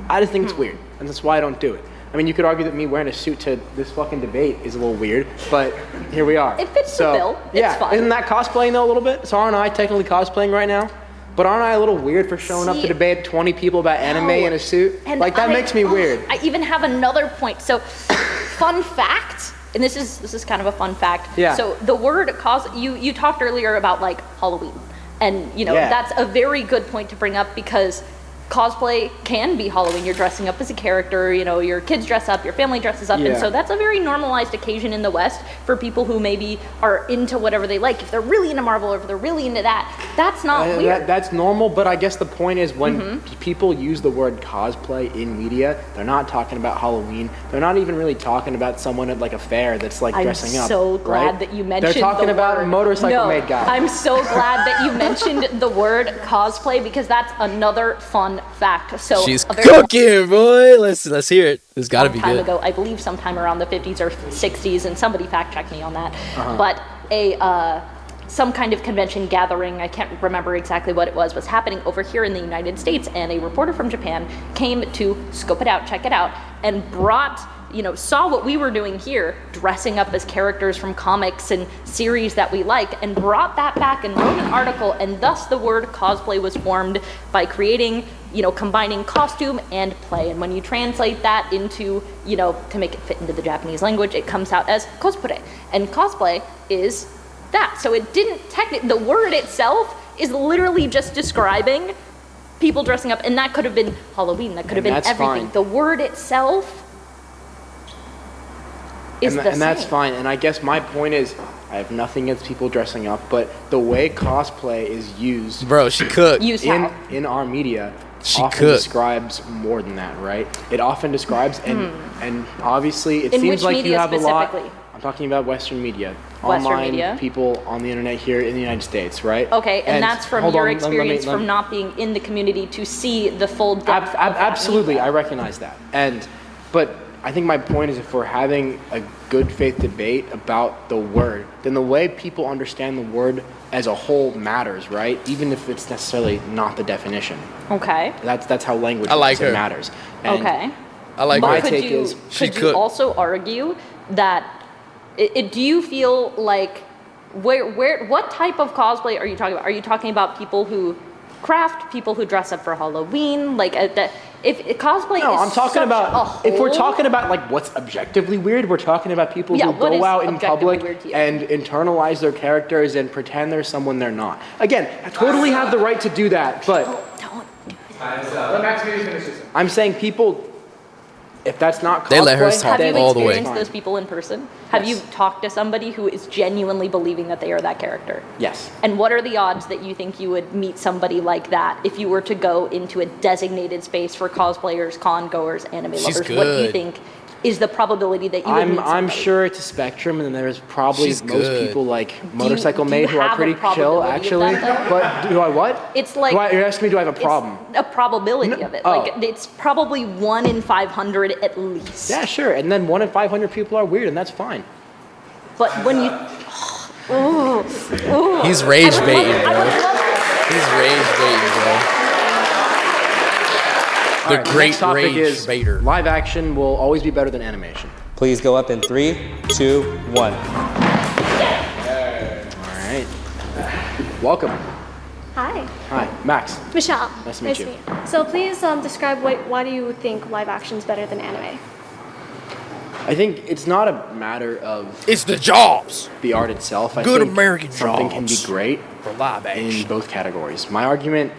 Speaker 2: I just think it's weird, and that's why I don't do it. I mean, you could argue that me wearing a suit to this fucking debate is a little weird, but here we are.
Speaker 4: It fits the bill. It's fun.
Speaker 2: Isn't that cosplaying though a little bit? So aren't I technically cosplaying right now? But aren't I a little weird for showing up to debate 20 people about anime in a suit?
Speaker 4: And
Speaker 2: like that makes me weird.
Speaker 4: I even have another point. So, fun fact. And this is kind of a fun fact.
Speaker 2: Yeah.
Speaker 4: So the word you talked earlier about like Halloween, and that's a very good point to bring up, because cosplay can be Halloween. You're dressing up as a character, your kids dress up, your family dresses up, and so that's a very normalized occasion in the West for people who maybe are into whatever they like. If they're really into Marvel or if they're really into that, that's not weird.
Speaker 2: That's normal, but I guess the point is when people use the word cosplay in media, they're not talking about Halloween. They're not even really talking about someone at like a fair that's like dressing up.
Speaker 4: I'm so glad that you mentioned
Speaker 2: They're talking about a motorcycle made guy.
Speaker 4: I'm so glad that you mentioned the word cosplay, because that's another fun fact. So
Speaker 1: she's cooking, boy. Let's hear it. There's got to be
Speaker 4: time
Speaker 1: good.
Speaker 4: ago, I believe sometime around the 50s or 60s, and somebody fact check me on that. But some kind of convention gathering, I can't remember exactly what it was happening over here in the United States, and a reporter from Japan came to scope it out, check it out, and brought, saw what we were doing here, dressing up as characters from comics and series that we like, and brought that back and wrote an article, and thus the word cosplay was formed by creating, combining costume and play. And when you translate that into, to make it fit into the Japanese language, it comes out as cosplay. And cosplay is that. So it didn't the word itself is literally just describing people dressing up, and that could have been Halloween, that could have been everything.
Speaker 2: Fine.
Speaker 4: The word itself is the same.
Speaker 2: And that's fine. And I guess my point is, I have nothing against people dressing up, but the way cosplay is used,
Speaker 1: bro, she cooked.
Speaker 2: in our media, often describes more than that, right? It often describes, and obviously it seems like you have a lot. I'm talking about Western media, online people on the internet here in the United States, right?
Speaker 4: Okay, and that's from your experience from not being in the community to see the full depth.
Speaker 2: Absolutely, I recognize that, but I think my point is, if we're having a good faith debate about the word, then the way people understand the word as a whole matters, right? Even if it's necessarily not the definition.
Speaker 4: Okay.
Speaker 2: That's how language matters. And
Speaker 4: okay.
Speaker 1: I like
Speaker 2: my
Speaker 1: her.
Speaker 2: take is
Speaker 4: could you also argue that do you feel like what type of cosplay are you talking about? Are you talking about people who craft, people who dress up for Halloween, like if cosplay
Speaker 2: no,
Speaker 4: is
Speaker 2: I'm talking
Speaker 4: such
Speaker 2: about
Speaker 4: a whole,
Speaker 2: if we're talking about like what's objectively weird, we're talking about people who go out in public and internalize their characters and pretend they're someone they're not. Again, I totally have the right to do that, but
Speaker 4: don't
Speaker 2: I'm saying people If that's not cosplay,
Speaker 1: They let her talk
Speaker 4: Have you
Speaker 1: all the way.
Speaker 4: experienced those people in person? Have you talked to somebody who is genuinely believing that they are that character?
Speaker 2: Yes.
Speaker 4: And what are the odds that you think you would meet somebody like that if you were to go into a designated space for cosplayers, con goers, anime
Speaker 2: She's
Speaker 4: lovers? What do you
Speaker 2: good.
Speaker 4: think is the probability that you would meet
Speaker 2: I'm
Speaker 4: somebody?
Speaker 2: sure it's a spectrum, and then there's probably
Speaker 1: She's
Speaker 2: most
Speaker 1: good.
Speaker 2: people like
Speaker 4: do
Speaker 2: Motorcycle
Speaker 4: you
Speaker 2: Maid who are
Speaker 4: have a
Speaker 2: pretty chill,
Speaker 4: probability of
Speaker 2: actually.
Speaker 4: that, though?
Speaker 2: But do I what?
Speaker 4: It's like
Speaker 2: You're asking me, do I have a
Speaker 4: it's
Speaker 2: problem?
Speaker 4: a probability of it.
Speaker 2: oh.
Speaker 4: Like it's probably 1 in 500 at least.
Speaker 2: Yeah, sure. And then 1 in 500 people are weird, and that's fine.
Speaker 4: But when you, ooh,
Speaker 1: He's rage
Speaker 4: I would
Speaker 1: baiting,
Speaker 4: love- I would
Speaker 1: bro.
Speaker 4: love-
Speaker 1: He's rage baiting, bro. The
Speaker 2: All right,
Speaker 1: great
Speaker 2: next topic
Speaker 1: rage
Speaker 2: is
Speaker 1: baiter.
Speaker 2: live action will always be better than animation.
Speaker 5: Please go up in 3, 2, 1.
Speaker 2: All right. Welcome.
Speaker 17: Hi,
Speaker 2: Hi, Max.
Speaker 17: Michelle.
Speaker 2: Nice to meet you.
Speaker 17: So please describe why do you think live action is better than anime?
Speaker 2: I think it's not a matter of
Speaker 1: it's the jobs,
Speaker 2: the art itself. I
Speaker 1: Good
Speaker 2: think
Speaker 1: American
Speaker 2: something can be
Speaker 1: jobs
Speaker 2: great
Speaker 1: for live action
Speaker 2: in both categories. My argument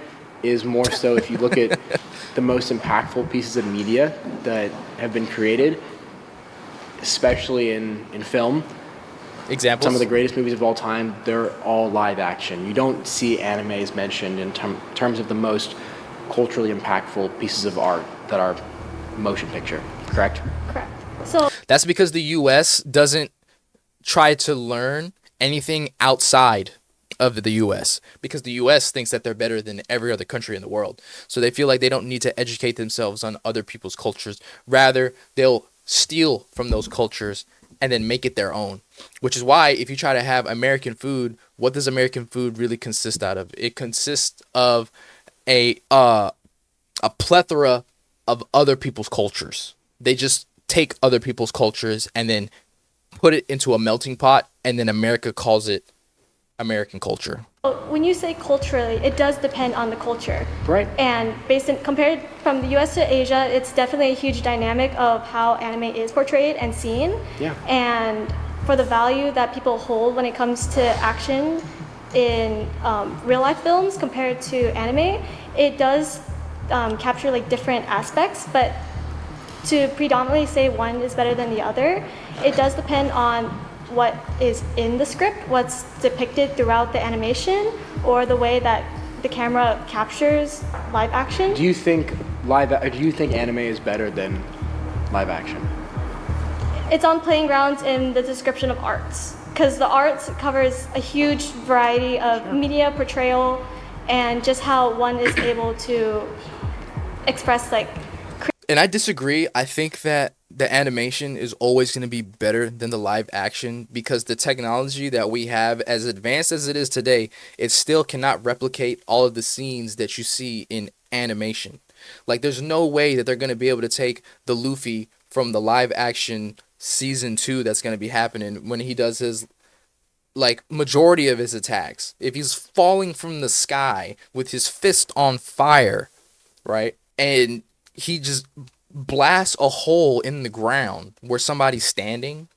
Speaker 2: is more so if you look at the most impactful pieces of media that have been created, especially in film.
Speaker 1: Examples?
Speaker 2: Some of the greatest movies of all time, they're all live action. You don't see animes mentioned in terms of the most culturally impactful pieces of art that are motion picture, correct?
Speaker 17: Correct. So
Speaker 1: That's because the U.S. doesn't try to learn anything outside of the U.S. because the U.S. thinks that they're better than every other country in the world. So they feel like they don't need to educate themselves on other people's cultures. Rather, they'll steal from those cultures and then make it their own. Which is why if you try to have American food, what does American food really consist out of? It consists of a plethora of other people's cultures. They just take other people's cultures and then put it into a melting pot, and then America calls it American culture.
Speaker 17: when you say culturally, it does depend on the culture.
Speaker 2: Right.
Speaker 17: And compared from the US to Asia, it's definitely a huge dynamic of how anime is portrayed and seen.
Speaker 2: Yeah.
Speaker 17: And for the value that people hold when it comes to action in real life films compared to anime, it does capture like different aspects, but to predominantly say one is better than the other, it does depend on what is in the script, what's depicted throughout the animation, or the way that the camera captures live action.
Speaker 2: Do you think anime is better than live action?
Speaker 17: It's on playing grounds in the description of arts, because the arts covers a huge variety of media portrayal and just how one is able to express like.
Speaker 1: And I disagree. I think that the animation is always going to be better than the live action because the technology that we have, as advanced as it is today, it still cannot replicate all of the scenes that you see in animation. Like, there's no way that they're going to be able to take the Luffy from the live action season 2 that's going to be happening when he does his, like, majority of his attacks. If he's falling from the sky with his fist on fire, right, and he just blasts a hole in the ground where somebody's standing,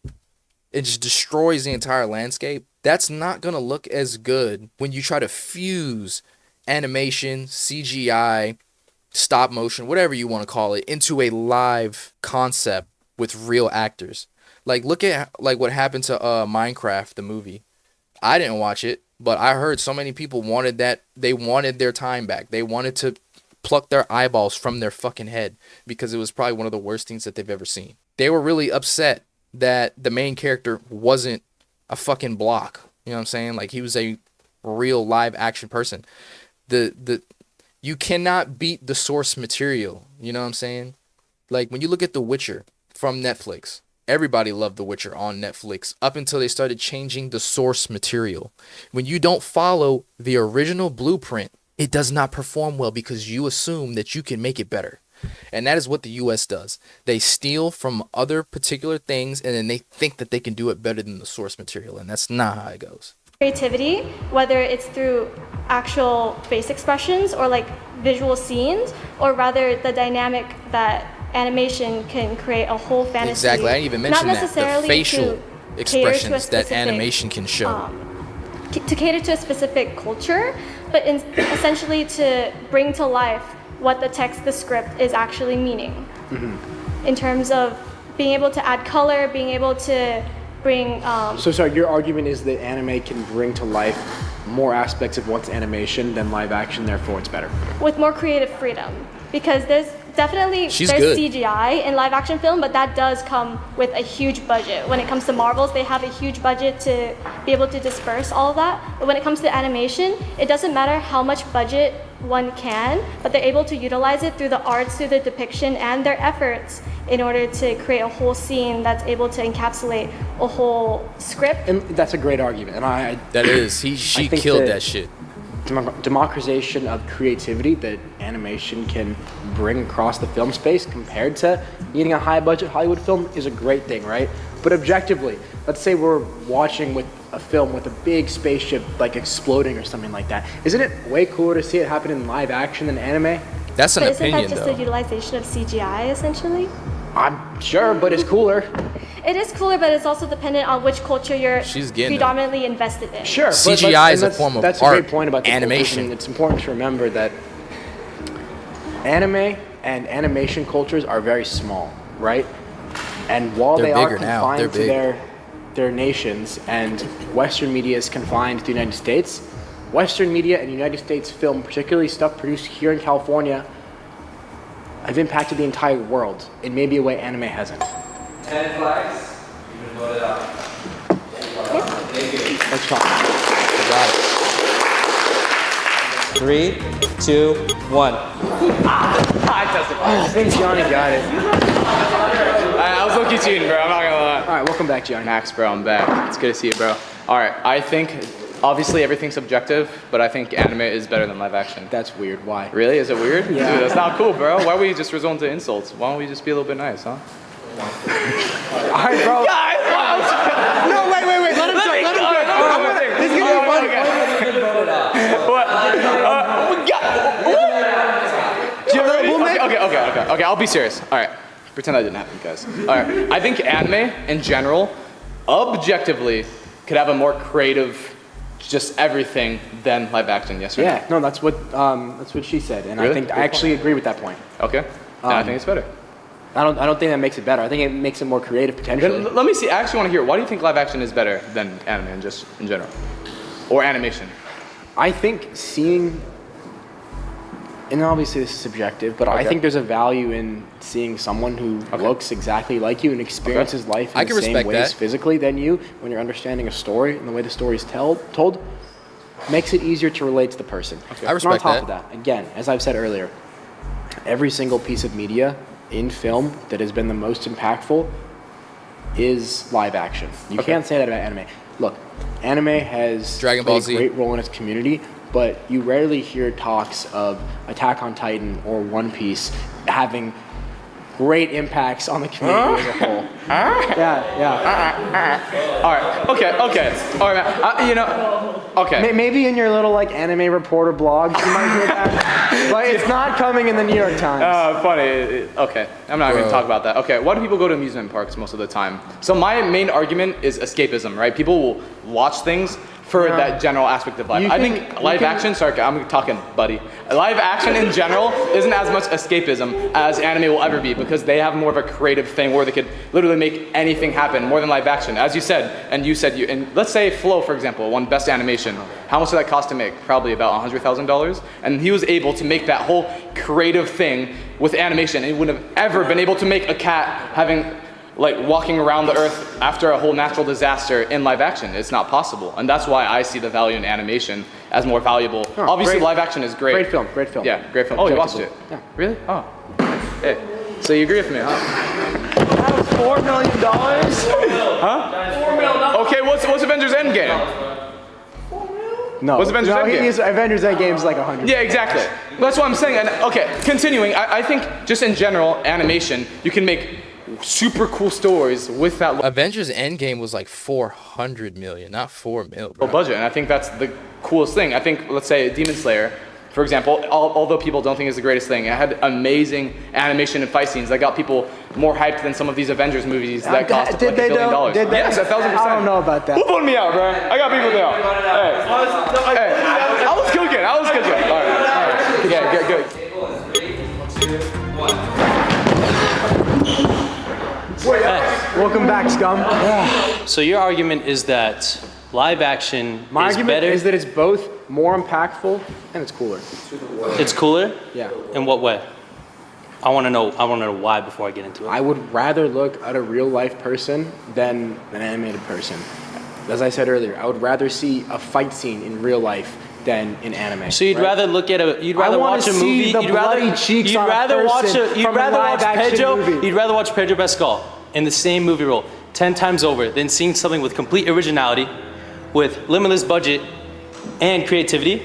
Speaker 1: it just destroys the entire landscape. That's not going to look as good when you try to fuse animation, CGI, stop motion, whatever you want to call it, into a live concept with real actors. Like, look at like what happened to Minecraft, the movie. I didn't watch it, but I heard so many people wanted that. They wanted their time back. They wanted to pluck their eyeballs from their fucking head because it was probably one of the worst things that they've ever seen. They were really upset that the main character wasn't a fucking block. You know what I'm saying? Like, he was a real live action person. You cannot beat the source material. You know what I'm saying? Like, when you look at The Witcher from Netflix, everybody loved The Witcher on Netflix up until they started changing the source material. When you don't follow the original blueprint, it does not perform well because you assume that you can make it better. And that is what the US does. They steal from other particular things and then they think that they can do it better than the source material. And that's not how it goes.
Speaker 17: Creativity, whether it's through actual face expressions or like visual scenes, or rather the dynamic that animation can create a whole fantasy.
Speaker 1: Exactly. I didn't even mention
Speaker 17: not
Speaker 1: that.
Speaker 17: necessarily
Speaker 1: The facial
Speaker 17: to
Speaker 1: expressions that
Speaker 17: specific,
Speaker 1: animation can show.
Speaker 17: To cater to a specific culture, but essentially to bring to life what the text, the script is actually meaning.
Speaker 2: Mm-hmm.
Speaker 17: in terms of being able to add color, being able to bring.
Speaker 2: So sorry, your argument is that anime can bring to life more aspects of what's animation than live action, therefore it's better.
Speaker 17: With more creative freedom, because there's definitely there's CGI in live action film, but that does come with a huge budget. When it comes to Marvels, they have a huge budget to be able to disperse all of that. But when it comes to animation, it doesn't matter how much budget one can, but they're able to utilize it through the arts, through the depiction, and their efforts in order to create a whole scene that's able to encapsulate a whole script.
Speaker 2: And that's a great argument, and
Speaker 1: she killed that shit.
Speaker 2: Democratization of creativity that animation can bring across the film space compared to needing a high budget Hollywood film is a great thing, right? But objectively, let's say we're watching with a film with a big spaceship like exploding or something like that. Isn't it way cooler to see it happen in live action than anime?
Speaker 1: That's an
Speaker 17: opinion, isn't that just a utilization of CGI essentially?
Speaker 2: I'm sure, but it's cooler.
Speaker 17: It is cooler, but it's also dependent on which culture you're
Speaker 1: getting
Speaker 17: predominantly invested in.
Speaker 2: Sure,
Speaker 1: CGI is a form of
Speaker 2: that's
Speaker 1: art.
Speaker 2: That's a great point about the
Speaker 1: animation.
Speaker 2: Culture. It's important to remember that anime and animation cultures are very small, right? And while
Speaker 1: They're
Speaker 2: they are
Speaker 1: bigger now.
Speaker 2: confined to
Speaker 1: They're
Speaker 2: their nations, and Western media is confined to the United States, Western media and United States film, particularly stuff produced here in California, have impacted the entire world in maybe a way anime hasn't.
Speaker 5: 10 flags. You can vote it out. Thank you.
Speaker 2: Let's talk.
Speaker 5: Got it. 3, 2, 1.
Speaker 7: I tested.
Speaker 2: I think Johnny got it.
Speaker 7: I was low-key cheating, bro. I'm not gonna lie.
Speaker 2: All right, welcome back, Johnny.
Speaker 7: Max, bro, I'm back. It's good to see you, bro. All right, I think obviously everything's subjective, but I think anime is better than live action.
Speaker 2: That's weird. Why?
Speaker 7: Really? Is it weird?
Speaker 2: Yeah.
Speaker 7: Dude, that's not cool, bro. Why are we just resort to insults? Why don't we just be a little bit nice, huh?
Speaker 2: All right, bro.
Speaker 7: No, wait. Let him go.
Speaker 2: He's gonna be funny.
Speaker 7: Okay, I'll be serious. All right, pretend that didn't happen, guys. All right, I think anime in general, objectively, could have a more creative, just everything than live action. Yes or no?
Speaker 2: Yeah, no, that's what she said, and
Speaker 7: Really?
Speaker 2: I think I actually agree with that point.
Speaker 7: Okay, then I think it's better.
Speaker 2: I don't think that makes it better. I think it makes it more creative potentially.
Speaker 7: Let me see. I actually want to hear. Why do you think live action is better than anime, and just in general, or animation?
Speaker 2: I think seeing, and obviously this is subjective, but I
Speaker 7: Okay.
Speaker 2: think there's a value in seeing someone who looks exactly like you and experiences life
Speaker 1: I
Speaker 2: in
Speaker 1: can
Speaker 2: the same
Speaker 1: respect
Speaker 2: ways
Speaker 1: that.
Speaker 2: physically than you when you're understanding a story and the way the story is told makes it easier to relate to the person.
Speaker 1: I respect
Speaker 2: And on top
Speaker 1: that.
Speaker 2: of that, again, as I've said earlier, every single piece of media in film that has been the most impactful is live action. You can't say that about anime. Look, anime has
Speaker 1: Dragon
Speaker 2: played
Speaker 1: Ball
Speaker 2: a
Speaker 1: Z.
Speaker 2: great role in its community, but you rarely hear talks of Attack on Titan or One Piece having great impacts on the community as a whole. Yeah.
Speaker 7: All right. Okay. All right, man. Okay.
Speaker 2: Maybe in your little like anime reporter blog, you might hear that, but it's not coming in the New York Times.
Speaker 7: Funny. Okay, I'm not going to talk about that. Okay, why do people go to amusement parks most of the time? So my main argument is escapism, right? People will watch things for that general aspect of life. I think live action, sorry, I'm talking, buddy. Live action in general isn't as much escapism as anime will ever be because they have more of a creative thing where they could literally make anything happen more than live action. As you said, and let's say Flow, for example, won Best Animation. How much did that cost to make? Probably about $100,000. And he was able to make that whole creative thing with animation. And he wouldn't have ever been able to make a cat walking around the earth after a whole natural disaster in live action. It's not possible. And that's why I see the value in animation as more valuable. Obviously, live action is great.
Speaker 2: Great film.
Speaker 7: Yeah, great film. Oh, you watched it?
Speaker 2: Yeah.
Speaker 7: Really? Oh. Hey. So you agree with me, huh?
Speaker 2: That was $4 million?
Speaker 7: Huh? $4 million. Okay, what's Avengers Endgame?
Speaker 2: No.
Speaker 7: What's Avengers Endgame?
Speaker 2: Avengers Endgame is like 100.
Speaker 7: Yeah, exactly. That's what I'm saying. And okay, continuing, I think just in general, animation, you can make super cool stories with that
Speaker 1: Avengers Endgame was like 400 million, not 4 mil.
Speaker 7: low budget, and I think that's the coolest thing. I think, let's say, Demon Slayer, for example, although people don't think it's the greatest thing, it had amazing animation and fight scenes that got people more hyped than some of these Avengers movies that cost like $1 billion.
Speaker 2: Did they?
Speaker 7: Yes, 1,000%.
Speaker 2: I don't know about that.
Speaker 7: Who voted me out, bro? I got people down. Hey, I was cooking. All right. Yeah, good.
Speaker 5: 3, 2, 1.
Speaker 2: Welcome back, scum.
Speaker 14: So your argument is that live action
Speaker 2: My
Speaker 14: is
Speaker 2: argument
Speaker 14: better.
Speaker 2: is that it's both more impactful and it's cooler.
Speaker 14: It's cooler?
Speaker 2: Yeah.
Speaker 14: In what way? I want to know why before I get into it.
Speaker 2: I would rather look at a real life person than an animated person. As I said earlier, I would rather see a fight scene in real life than in anime.
Speaker 14: So you'd rather look at you'd rather watch a movie.
Speaker 2: The bloody cheeks on a person from a live action
Speaker 14: Pedro.
Speaker 2: movie.
Speaker 14: You'd rather watch Pedro Pascal in the same movie role 10 times over than seeing something with complete originality, with limitless budget and creativity.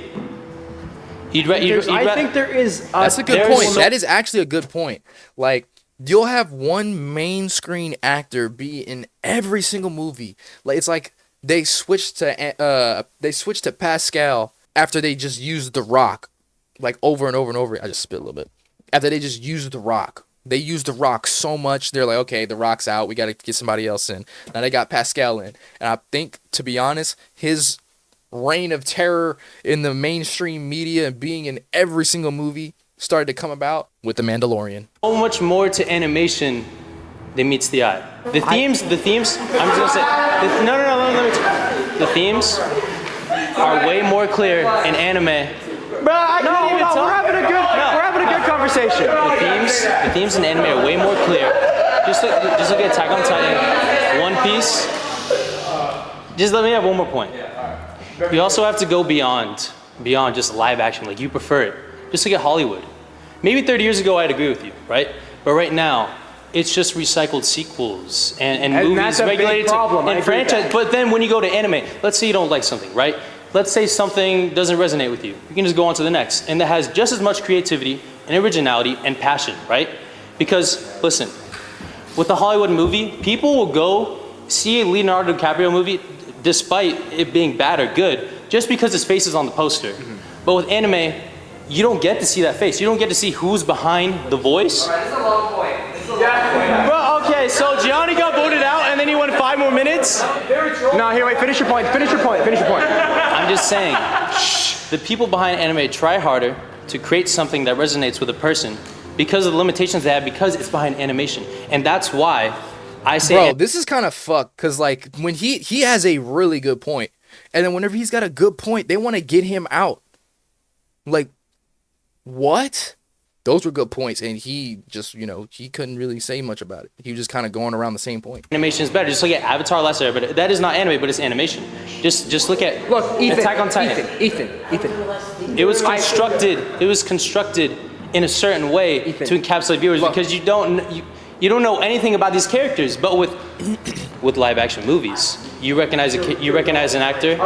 Speaker 2: I think there is.
Speaker 1: That's a good point. That is actually a good point. Like, you'll have one main screen actor be in every single movie. Like, it's like they switched to Pascal after they just used The Rock, like over and over and over. I just spit a little bit. After they just used The Rock. They used The Rock so much, they're like, okay, The Rock's out. We got to get somebody else in. Now they got Pascal in. And I think, to be honest, his reign of terror in the mainstream media and being in every single movie started to come about with The Mandalorian.
Speaker 14: So much more to animation than meets the eye. The themes, I'm just gonna say, let me the themes are way more clear in anime.
Speaker 2: Bro, we're having a good conversation.
Speaker 14: The themes in anime are way more clear. Just look at Attack on Titan, One Piece. Just let me have one more point. You also have to go beyond just live action, like you prefer it. Just look at Hollywood. Maybe 30 years ago I'd agree with you, right? But right now, it's just recycled sequels and movies
Speaker 2: that's a
Speaker 14: regulated
Speaker 2: big problem.
Speaker 14: and franchise. But then when you go to anime, let's say you don't like something, right? Let's say something doesn't resonate with you. You can just go on to the next. And that has just as much creativity and originality and passion, right? Because, listen, with a Hollywood movie, people will go see a Leonardo DiCaprio movie despite it being bad or good, just because his face is on the poster.
Speaker 2: Mm-hmm.
Speaker 14: But with anime, you don't get to see that face. You don't get to see who's behind the voice.
Speaker 5: This is a long point.
Speaker 14: Bro, okay, so Gianni got voted out and then he won 5 more minutes?
Speaker 2: No, here, wait, finish your point.
Speaker 14: I'm just saying, the people behind anime try harder to create something that resonates with a person because of the limitations they have, because it's behind animation. And that's why I say...
Speaker 1: Bro, this is kind of fucked, because, like, when he has a really good point, and then whenever he's got a good point, they want to get him out. Like, what? Those were good points, and he just, he couldn't really say much about it. He was just kind of going around the same point.
Speaker 14: Animation is better. Just look at Avatar Last Airbender. That is not anime, but it's animation. Just look at Attack on Titan.
Speaker 2: Ethan.
Speaker 14: It was constructed in a certain way to encapsulate viewers, because you don't know anything about these characters. But with live action movies, you recognize an actor.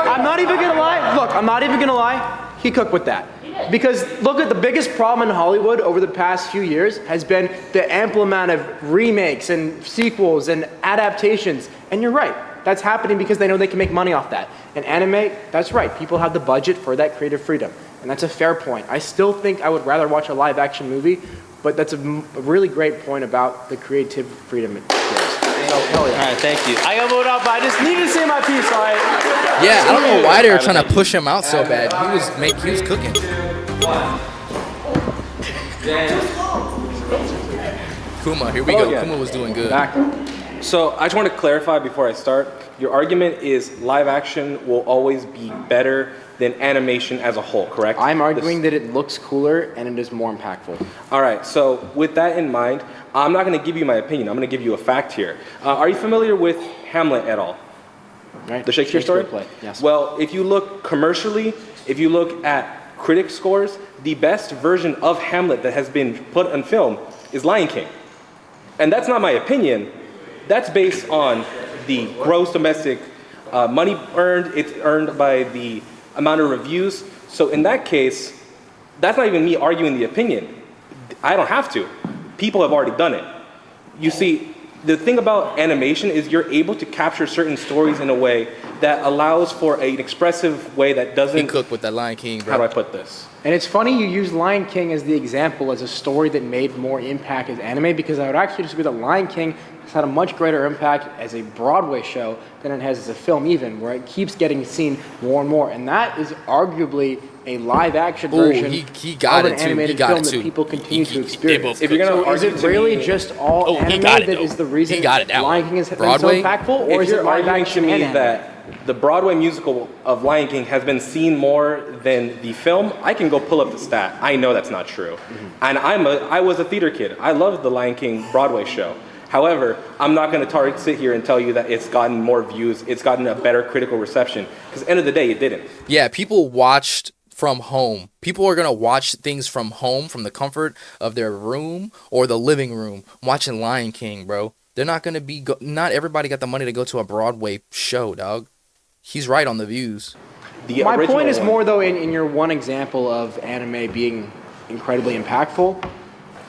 Speaker 2: I'm not even gonna lie. Look, I'm not even gonna lie. He cooked with that. Because look at the biggest problem in Hollywood over the past few years has been the ample amount of remakes and sequels and adaptations. And you're right. That's happening because they know they can make money off that. And anime, that's right. People have the budget for that creative freedom. And that's a fair point. I still think I would rather watch a live action movie, but that's a really great point about the creative freedom it gives. So, hell yeah.
Speaker 14: All right, thank you. I got voted out, but I just needed to say my piece, all right?
Speaker 1: Yeah, I don't know why they were trying to push him out so bad. He was cooking. Kuma, here we go.
Speaker 11: Yeah.
Speaker 1: Kuma was doing good.
Speaker 11: So I just want to clarify before I start. Your argument is live action will always be better than animation as a whole, correct?
Speaker 2: I'm arguing that it looks cooler and it is more impactful.
Speaker 11: All right, so with that in mind, I'm not going to give you my opinion. I'm going to give you a fact here. Are you familiar with Hamlet at all?
Speaker 2: Right.
Speaker 11: The Shakespeare story?
Speaker 2: Play. Yes.
Speaker 11: Well, if you look commercially, if you look at critic scores, the best version of Hamlet that has been put on film is Lion King. And that's not my opinion. That's based on the gross domestic money earned. It's earned by the amount of reviews. So in that case, that's not even me arguing the opinion. I don't have to. People have already done it. You see, the thing about animation is you're able to capture certain stories in a way that allows for an expressive way that doesn't...
Speaker 1: He cooked with that Lion King, bro.
Speaker 11: How do I put this?
Speaker 2: And it's funny you use Lion King as the example as a story that made more impact as anime, because I would actually disagree that Lion King has had a much greater impact as a Broadway show than it has as a film even, where it keeps getting seen more and more. And that is arguably a live action version
Speaker 1: he got
Speaker 2: of
Speaker 1: it
Speaker 2: an
Speaker 1: too.
Speaker 2: animated
Speaker 1: He got
Speaker 2: film
Speaker 1: it
Speaker 2: that
Speaker 1: too.
Speaker 2: people continue to
Speaker 1: They
Speaker 2: experience.
Speaker 1: both
Speaker 11: If you're gonna
Speaker 2: So is
Speaker 11: argue
Speaker 2: it
Speaker 11: to
Speaker 2: really
Speaker 11: me-
Speaker 2: just all
Speaker 1: he
Speaker 2: anime
Speaker 1: got it,
Speaker 2: that
Speaker 1: though.
Speaker 2: is the reason
Speaker 1: He got it, that
Speaker 2: Lion
Speaker 1: one.
Speaker 2: King has been so
Speaker 1: Broadway?
Speaker 2: impactful, or
Speaker 11: If
Speaker 2: is it
Speaker 11: you're
Speaker 2: live
Speaker 11: arguing to
Speaker 2: action
Speaker 11: me
Speaker 2: and anime?
Speaker 11: that the Broadway musical of Lion King has been seen more than the film, I can go pull up the stat. I know that's not true. And I was a theater kid. I loved the Lion King Broadway show. However, I'm not going to sit here and tell you that it's gotten more views, it's gotten a better critical reception, because at the end of the day, it didn't.
Speaker 1: Yeah, people watched from home. People are gonna watch things from home, from the comfort of their room or the living room, watching Lion King, bro. They're not gonna be. Not everybody got the money to go to a Broadway show, dog. He's right on the views.
Speaker 2: My point is more though in your one example of anime being incredibly impactful,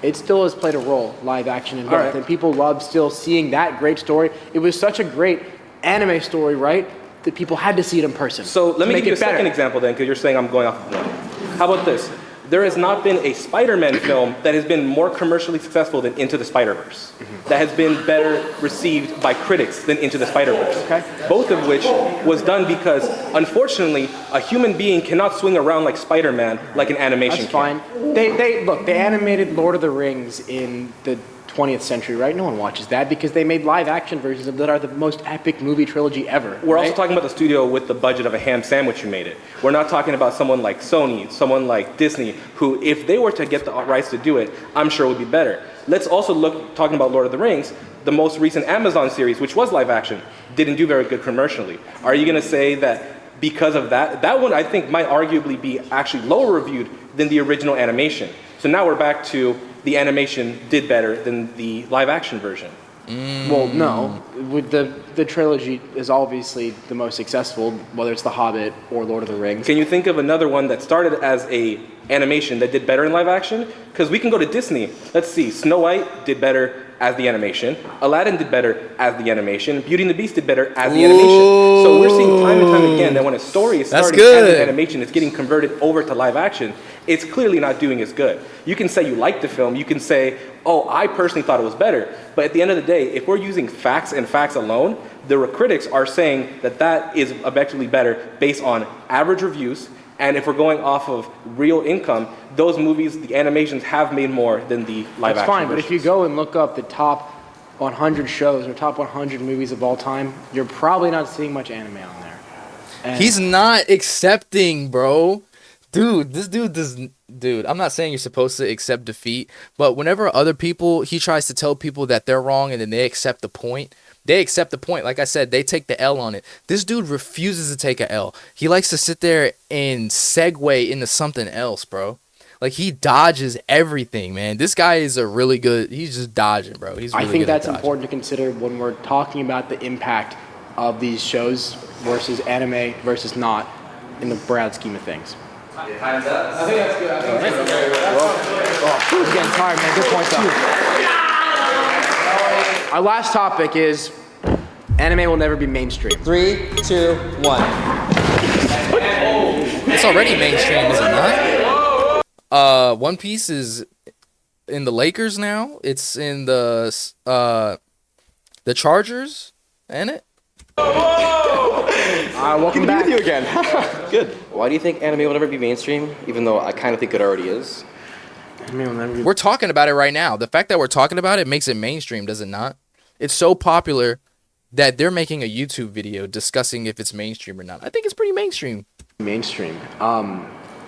Speaker 2: it still has played a role, live action and both.
Speaker 11: Alright.
Speaker 2: And people love still seeing that great story. It was such a great anime story, right? That people had to see it in person.
Speaker 11: So let me
Speaker 2: to
Speaker 11: give you a
Speaker 2: make it better.
Speaker 11: second example then, because you're saying I'm going off of one. How about this? There has not been a Spider-Man film that has been more commercially successful than Into the Spider-Verse. That has been better received by critics than Into the Spider-Verse.
Speaker 2: Okay.
Speaker 11: Both of which was done because, unfortunately, a human being cannot swing around like Spider-Man like an animation
Speaker 2: That's
Speaker 11: can.
Speaker 2: fine. They animated Lord of the Rings in the 20th century, right? No one watches that because they made live action versions of that are the most epic movie trilogy ever.
Speaker 11: We're
Speaker 2: right?
Speaker 11: also talking about the studio with the budget of a ham sandwich who made it. We're not talking about someone like Sony, someone like Disney, who, if they were to get the rights to do it, I'm sure would be better. Let's also look, talking about Lord of the Rings, the most recent Amazon series, which was live action, didn't do very good commercially. Are you going to say that because of that one I think might arguably be actually lower reviewed than the original animation? So now we're back to the animation did better than the live action version.
Speaker 2: Well, no. With the trilogy is obviously the most successful, whether it's The Hobbit or Lord of the Rings.
Speaker 11: Can you think of another one that started as a animation that did better in live action? Because we can go to Disney. Let's see, Snow White did better as the animation. Aladdin did better as the animation. Beauty and the Beast did better as the animation. So we're seeing time and time again that when a story is starting as an animation, it's getting converted over to live action. It's clearly not doing as good. You can say you like the film. You can say, oh, I personally thought it was better. But at the end of the day, if we're using facts and facts alone, the critics are saying that that is objectively better based on average reviews. And if we're going off of real income, those movies, the animations have made more than the live action
Speaker 2: That's fine,
Speaker 11: versions.
Speaker 2: but if you go and look up the top 100 shows or top 100 movies of all time, you're probably not seeing much anime on there. And
Speaker 1: He's not accepting, bro. Dude, this dude does. Dude, I'm not saying you're supposed to accept defeat, but whenever other people, he tries to tell people that they're wrong and then they accept the point. They accept the point. Like I said, they take the L on it. This dude refuses to take a L. He likes to sit there and segue into something else, bro. Like, he dodges everything, man. This guy is a really good. He's just dodging, bro. He's really
Speaker 2: I think
Speaker 1: good at
Speaker 2: that's
Speaker 1: dodging.
Speaker 2: important to consider when we're talking about the impact of these shows versus anime versus not in the broad scheme of things.
Speaker 5: Time's up.
Speaker 12: I think that's good. I think that's good.
Speaker 2: Who's getting tired, man? Good point, too. Our last topic is anime will never be mainstream.
Speaker 5: 3, 2, 1.
Speaker 1: It's already mainstream, is it not? One Piece is in the Lakers now. It's in the Chargers, ain't it?
Speaker 2: Welcome back.
Speaker 6: With you again. Good. Why do you think anime will never be mainstream, even though I kind of think it already is?
Speaker 1: We're talking about it right now. The fact that we're talking about it makes it mainstream, does it not? It's so popular that they're making a YouTube video discussing if it's mainstream or not. I think it's pretty mainstream.
Speaker 2: Mainstream.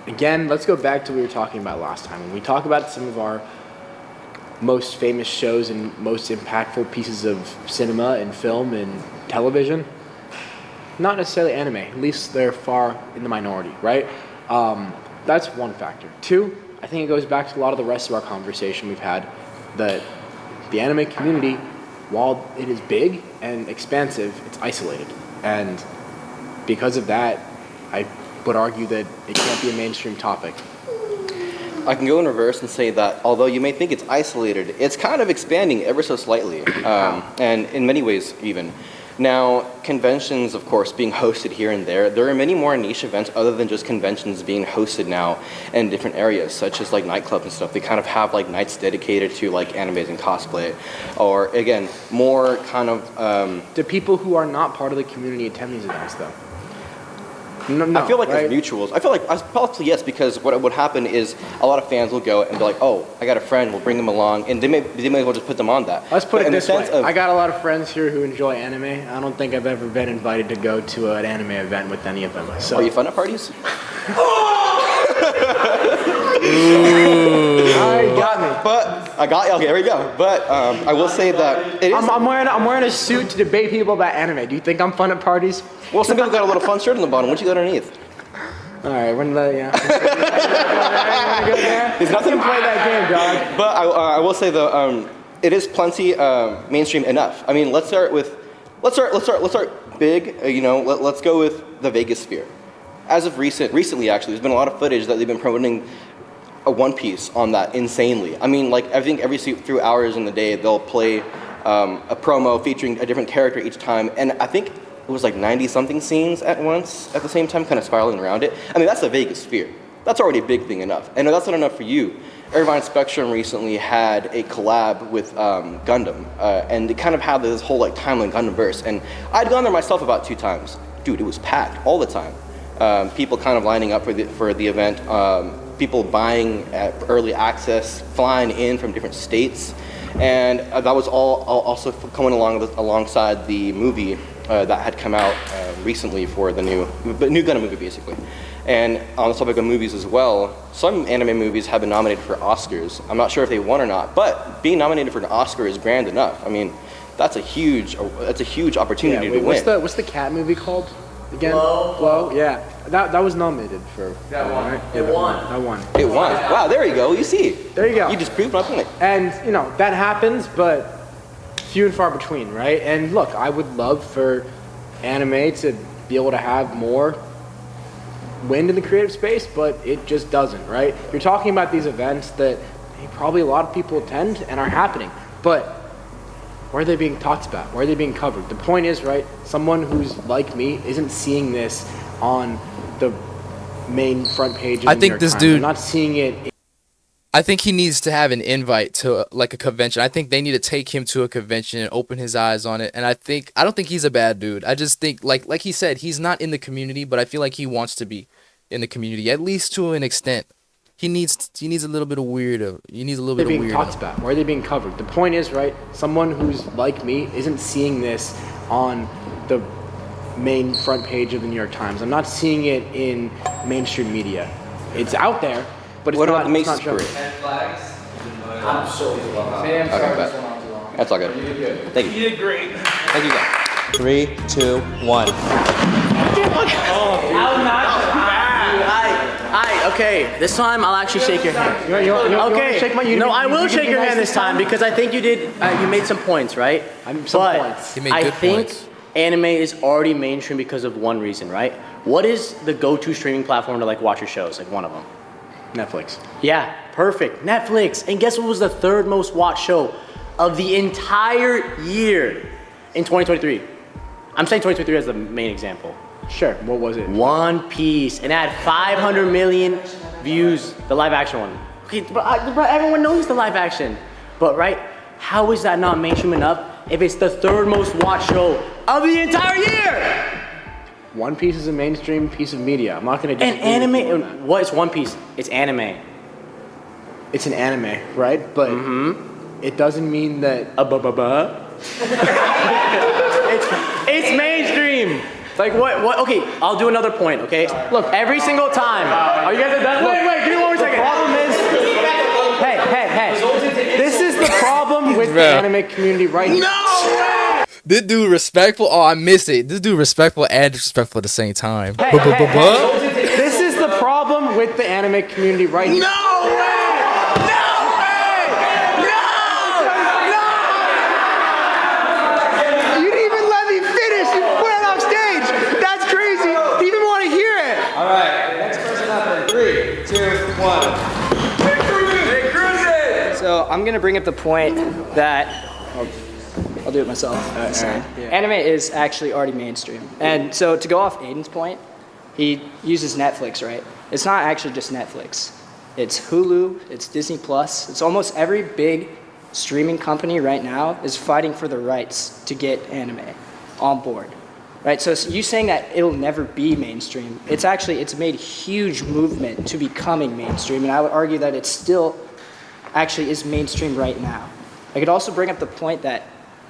Speaker 2: Again, let's go back to what we were talking about last time. When we talk about some of our most famous shows and most impactful pieces of cinema and film and television, not necessarily anime. At least they're far in the minority, right? That's one factor. Two, I think it goes back to a lot of the rest of our conversation we've had, that the anime community, while it is big and expansive, it's isolated. And because of that, I would argue that it can't be a mainstream topic.
Speaker 6: I can go in reverse and say that although you may think it's isolated, it's kind of expanding ever so slightly, and in many ways even. Now, conventions, of course, being hosted here and there are many more niche events other than just conventions being hosted now in different areas, such as like nightclubs and stuff. They kind of have like nights dedicated to like animes and cosplay, or again, more kind of.
Speaker 2: Do people who are not part of the community attend these events though? No,
Speaker 6: I feel like
Speaker 2: right?
Speaker 6: there's mutuals. I feel like possibly yes, because what would happen is a lot of fans will go and be like, "Oh, I got a friend. We'll bring them along," and they may as well just put them on that.
Speaker 2: Let's put
Speaker 6: But
Speaker 2: it
Speaker 6: in the
Speaker 2: this way.
Speaker 6: sense of-
Speaker 2: I got a lot of friends here who enjoy anime. I don't think I've ever been invited to go to an anime event with any of them. So
Speaker 6: Are you fun at parties?
Speaker 2: You got me.
Speaker 6: But I got you. Okay, here we go. But I will say that it is.
Speaker 2: I'm wearing a suit to debate people about anime. Do you think I'm fun at parties?
Speaker 6: Well, some people got a little fun shirt on the bottom. What you got underneath?
Speaker 2: All right, we're gonna yeah. Go there.
Speaker 6: There's nothing
Speaker 2: to play that game, dog.
Speaker 6: But I will say though, it is plenty mainstream enough. I mean, let's start big. Let's go with the Vegas sphere. As of recently actually, there's been a lot of footage that they've been promoting a One Piece on that insanely. I mean, like I think every few hours in the day they'll play a promo featuring a different character each time, and I think it was like 90-something scenes at once at the same time, kind of spiraling around it. I mean, that's the Vegas sphere. That's already a big thing enough. And that's not enough for you. Irvine Spectrum recently had a collab with Gundam, and they kind of had this whole like timeline Gundam verse. And I'd gone there myself about 2 times. Dude, it was packed all the time. People kind of lining up for the event. People buying at early access, flying in from different states, and that was all also coming alongside the movie that had come out recently for the new Gundam movie, basically. And on the topic of movies as well, some anime movies have been nominated for Oscars. I'm not sure if they won or not, but being nominated for an Oscar is grand enough. I mean, that's a huge opportunity to win.
Speaker 2: What's the cat movie called again? Glow. Yeah, that was nominated for.
Speaker 10: That won.
Speaker 2: Right?
Speaker 10: It won.
Speaker 2: That won.
Speaker 6: It won. Wow, there you go. You see.
Speaker 2: There you go.
Speaker 6: You just proved my point.
Speaker 2: And that happens, but few and far between, right? And look, I would love for anime to be able to have more wind in the creative space, but it just doesn't, right? You're talking about these events that probably a lot of people attend and are happening, but where are they being talked about? Where are they being covered? The point is, right, someone who's like me isn't seeing this on the main front page of the New York Times. I'm not seeing it.
Speaker 1: I think he needs to have an invite to like a convention. I think they need to take him to a convention and open his eyes on it. And I don't think he's a bad dude. I just think like he said, he's not in the community, but I feel like he wants to be in the community, at least to an extent. He needs a little bit of weirdo. He needs a little bit of weirdo.
Speaker 2: Being talked about. Where are they being covered? The point is, right, someone who's like me isn't seeing this on the main front page of the New York Times. I'm not seeing it in mainstream media. It's out there, but it's
Speaker 6: What
Speaker 2: not.
Speaker 6: about the
Speaker 2: It's not
Speaker 6: Macy's
Speaker 2: showing.
Speaker 6: parade?
Speaker 10: I'm so
Speaker 6: Okay, bet. That's all good.
Speaker 10: You did good.
Speaker 6: Thank you.
Speaker 10: You did great.
Speaker 6: Thank you guys.
Speaker 5: 3, 2, 1.
Speaker 10: Okay, this time I'll actually shake your hand.
Speaker 2: You wanna
Speaker 10: Okay,
Speaker 2: shake my-
Speaker 10: no, I will
Speaker 2: you
Speaker 10: shake
Speaker 2: be
Speaker 10: your
Speaker 2: nice
Speaker 10: hand this time because I think you did. You made some points, right?
Speaker 2: Some
Speaker 10: but
Speaker 2: points.
Speaker 1: He made
Speaker 10: I
Speaker 1: good
Speaker 10: think
Speaker 1: points.
Speaker 10: anime is already mainstream because of one reason, right? What is the go-to streaming platform to like watch your shows? Like one of them.
Speaker 2: Netflix.
Speaker 10: Yeah, perfect. Netflix. And guess what was the 3rd most watched show of the entire year in 2023? I'm saying 2023 as the main example.
Speaker 2: Sure. What was it?
Speaker 10: One Piece. And it had 500 million views, the live action one. Okay, but everyone knows the live action. But right, how is that not mainstream enough if it's the 3rd most watched show of the entire year?
Speaker 2: One Piece is a mainstream piece of media. I'm not going to
Speaker 10: And anime, what is One Piece? It's anime.
Speaker 2: It's an anime, right? But it doesn't mean that.
Speaker 10: It's mainstream. Like what? Okay, I'll do another point. Okay. Look, every single time. Are you guys done? Wait. Give me 1 second.
Speaker 2: The problem is. Hey. This is the problem with the anime community right here.
Speaker 10: No!
Speaker 1: This dude respectful. Oh, I missed it. This dude respectful and disrespectful at the same time.
Speaker 2: Hey. This is the problem with the anime community right here. You didn't even let me finish. You went off stage. That's crazy. You didn't even want to hear it.
Speaker 5: All right, next person up in 3, 2, 1.
Speaker 13: So I'm gonna bring up the point that I'll do it myself. Anime is actually already mainstream. And so to go off Aiden's point, he uses Netflix, right? It's not actually just Netflix. It's Hulu, it's Disney Plus. It's almost every big streaming company right now is fighting for the rights to get anime on board. Right, so you saying that it'll never be mainstream, it's made huge movement to becoming mainstream, and I would argue that it still actually is mainstream right now. I could also bring up the point that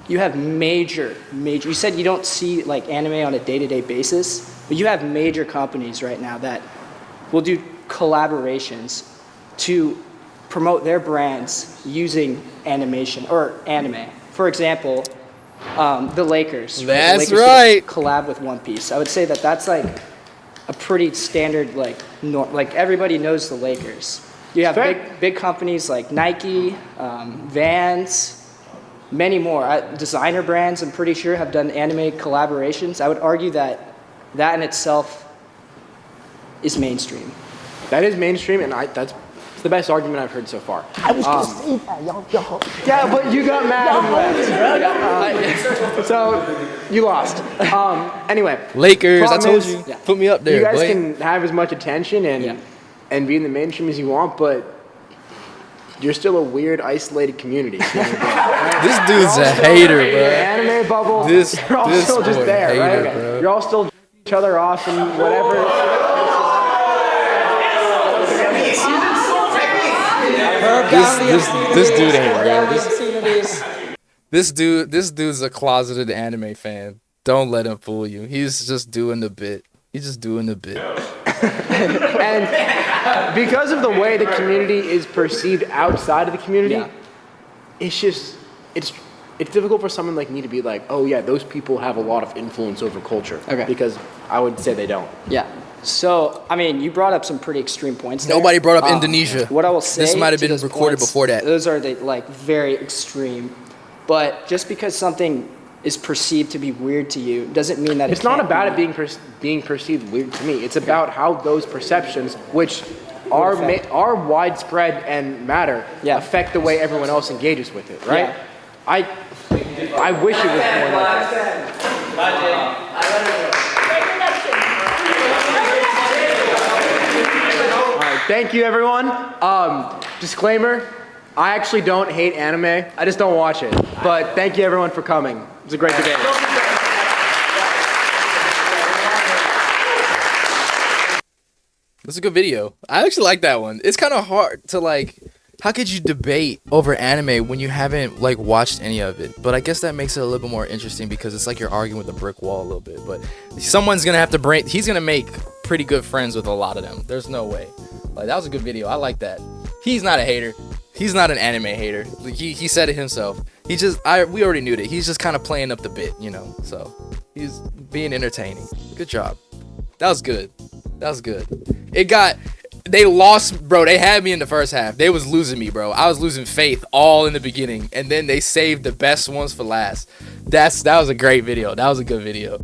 Speaker 13: you have you said you don't see like anime on a day-to-day basis, but you have major companies right now that will do collaborations to promote their brands using animation or anime. For example, the Lakers.
Speaker 1: That's
Speaker 13: the Lakers
Speaker 1: right.
Speaker 13: Collab with One Piece. I would say that that's like a pretty standard like everybody knows the Lakers. You have big companies like Nike, Vans, many more. Designer brands, I'm pretty sure, have done anime collaborations. I would argue that in itself is mainstream.
Speaker 2: That is mainstream, and that's the best argument I've heard so far.
Speaker 10: I was gonna say that, y'all.
Speaker 2: Yeah, but you got mad and left. So you lost. Anyway,
Speaker 1: Lakers, I
Speaker 2: problem
Speaker 1: told
Speaker 2: is,
Speaker 1: you, put me up there.
Speaker 2: You guys
Speaker 1: boy.
Speaker 2: can have as much attention and be in the mainstream as you want, but you're still a weird, isolated community.
Speaker 1: This dude's a hater, bro.
Speaker 2: Anime bubble.
Speaker 1: This
Speaker 2: you're all still just
Speaker 1: boy
Speaker 2: there,
Speaker 1: hater,
Speaker 2: right?
Speaker 1: bro.
Speaker 2: You're all still each other off and whatever.
Speaker 1: This dude ain't real. This dude's a closeted anime fan. Don't let him fool you. He's just doing the bit.
Speaker 2: And because of the way the community is perceived outside of the community, it's difficult for someone like me to be like, oh yeah, those people have a lot of influence over culture. Okay. Because I would say they don't.
Speaker 13: Yeah. So, I mean, you brought up some pretty extreme points there.
Speaker 1: Nobody brought up Indonesia.
Speaker 13: What I will say,
Speaker 1: this might have been
Speaker 13: those
Speaker 1: recorded
Speaker 13: points,
Speaker 1: before that.
Speaker 13: Those are very extreme. But just because something is perceived to be weird to you doesn't mean that
Speaker 2: it's not about it being perceived weird to me. It's about how those perceptions, which are widespread and matter, affect the way everyone else engages with it, right?
Speaker 13: Yeah.
Speaker 2: I wish it was more like that. Thank you, everyone. Disclaimer, I actually don't hate anime. I just don't watch it. But thank you, everyone, for coming. It was a great debate.
Speaker 1: That's a good video. I actually like that one. It's kind of hard to like, how could you debate over anime when you haven't like watched any of it? But I guess that makes it a little bit more interesting because it's like you're arguing with a brick wall a little bit. But someone's gonna have to he's gonna make pretty good friends with a lot of them. There's no way. Like, that was a good video. I like that. He's not a hater. He's not an anime hater. Like, he said it himself. We already knew that. He's just kind of playing up the bit, you know. So he's being entertaining. Good job. That was good. They lost, bro. They had me in the first half. They was losing me, bro. I was losing faith all in the beginning, and then they saved the best ones for last. That was a great video. That was a good video.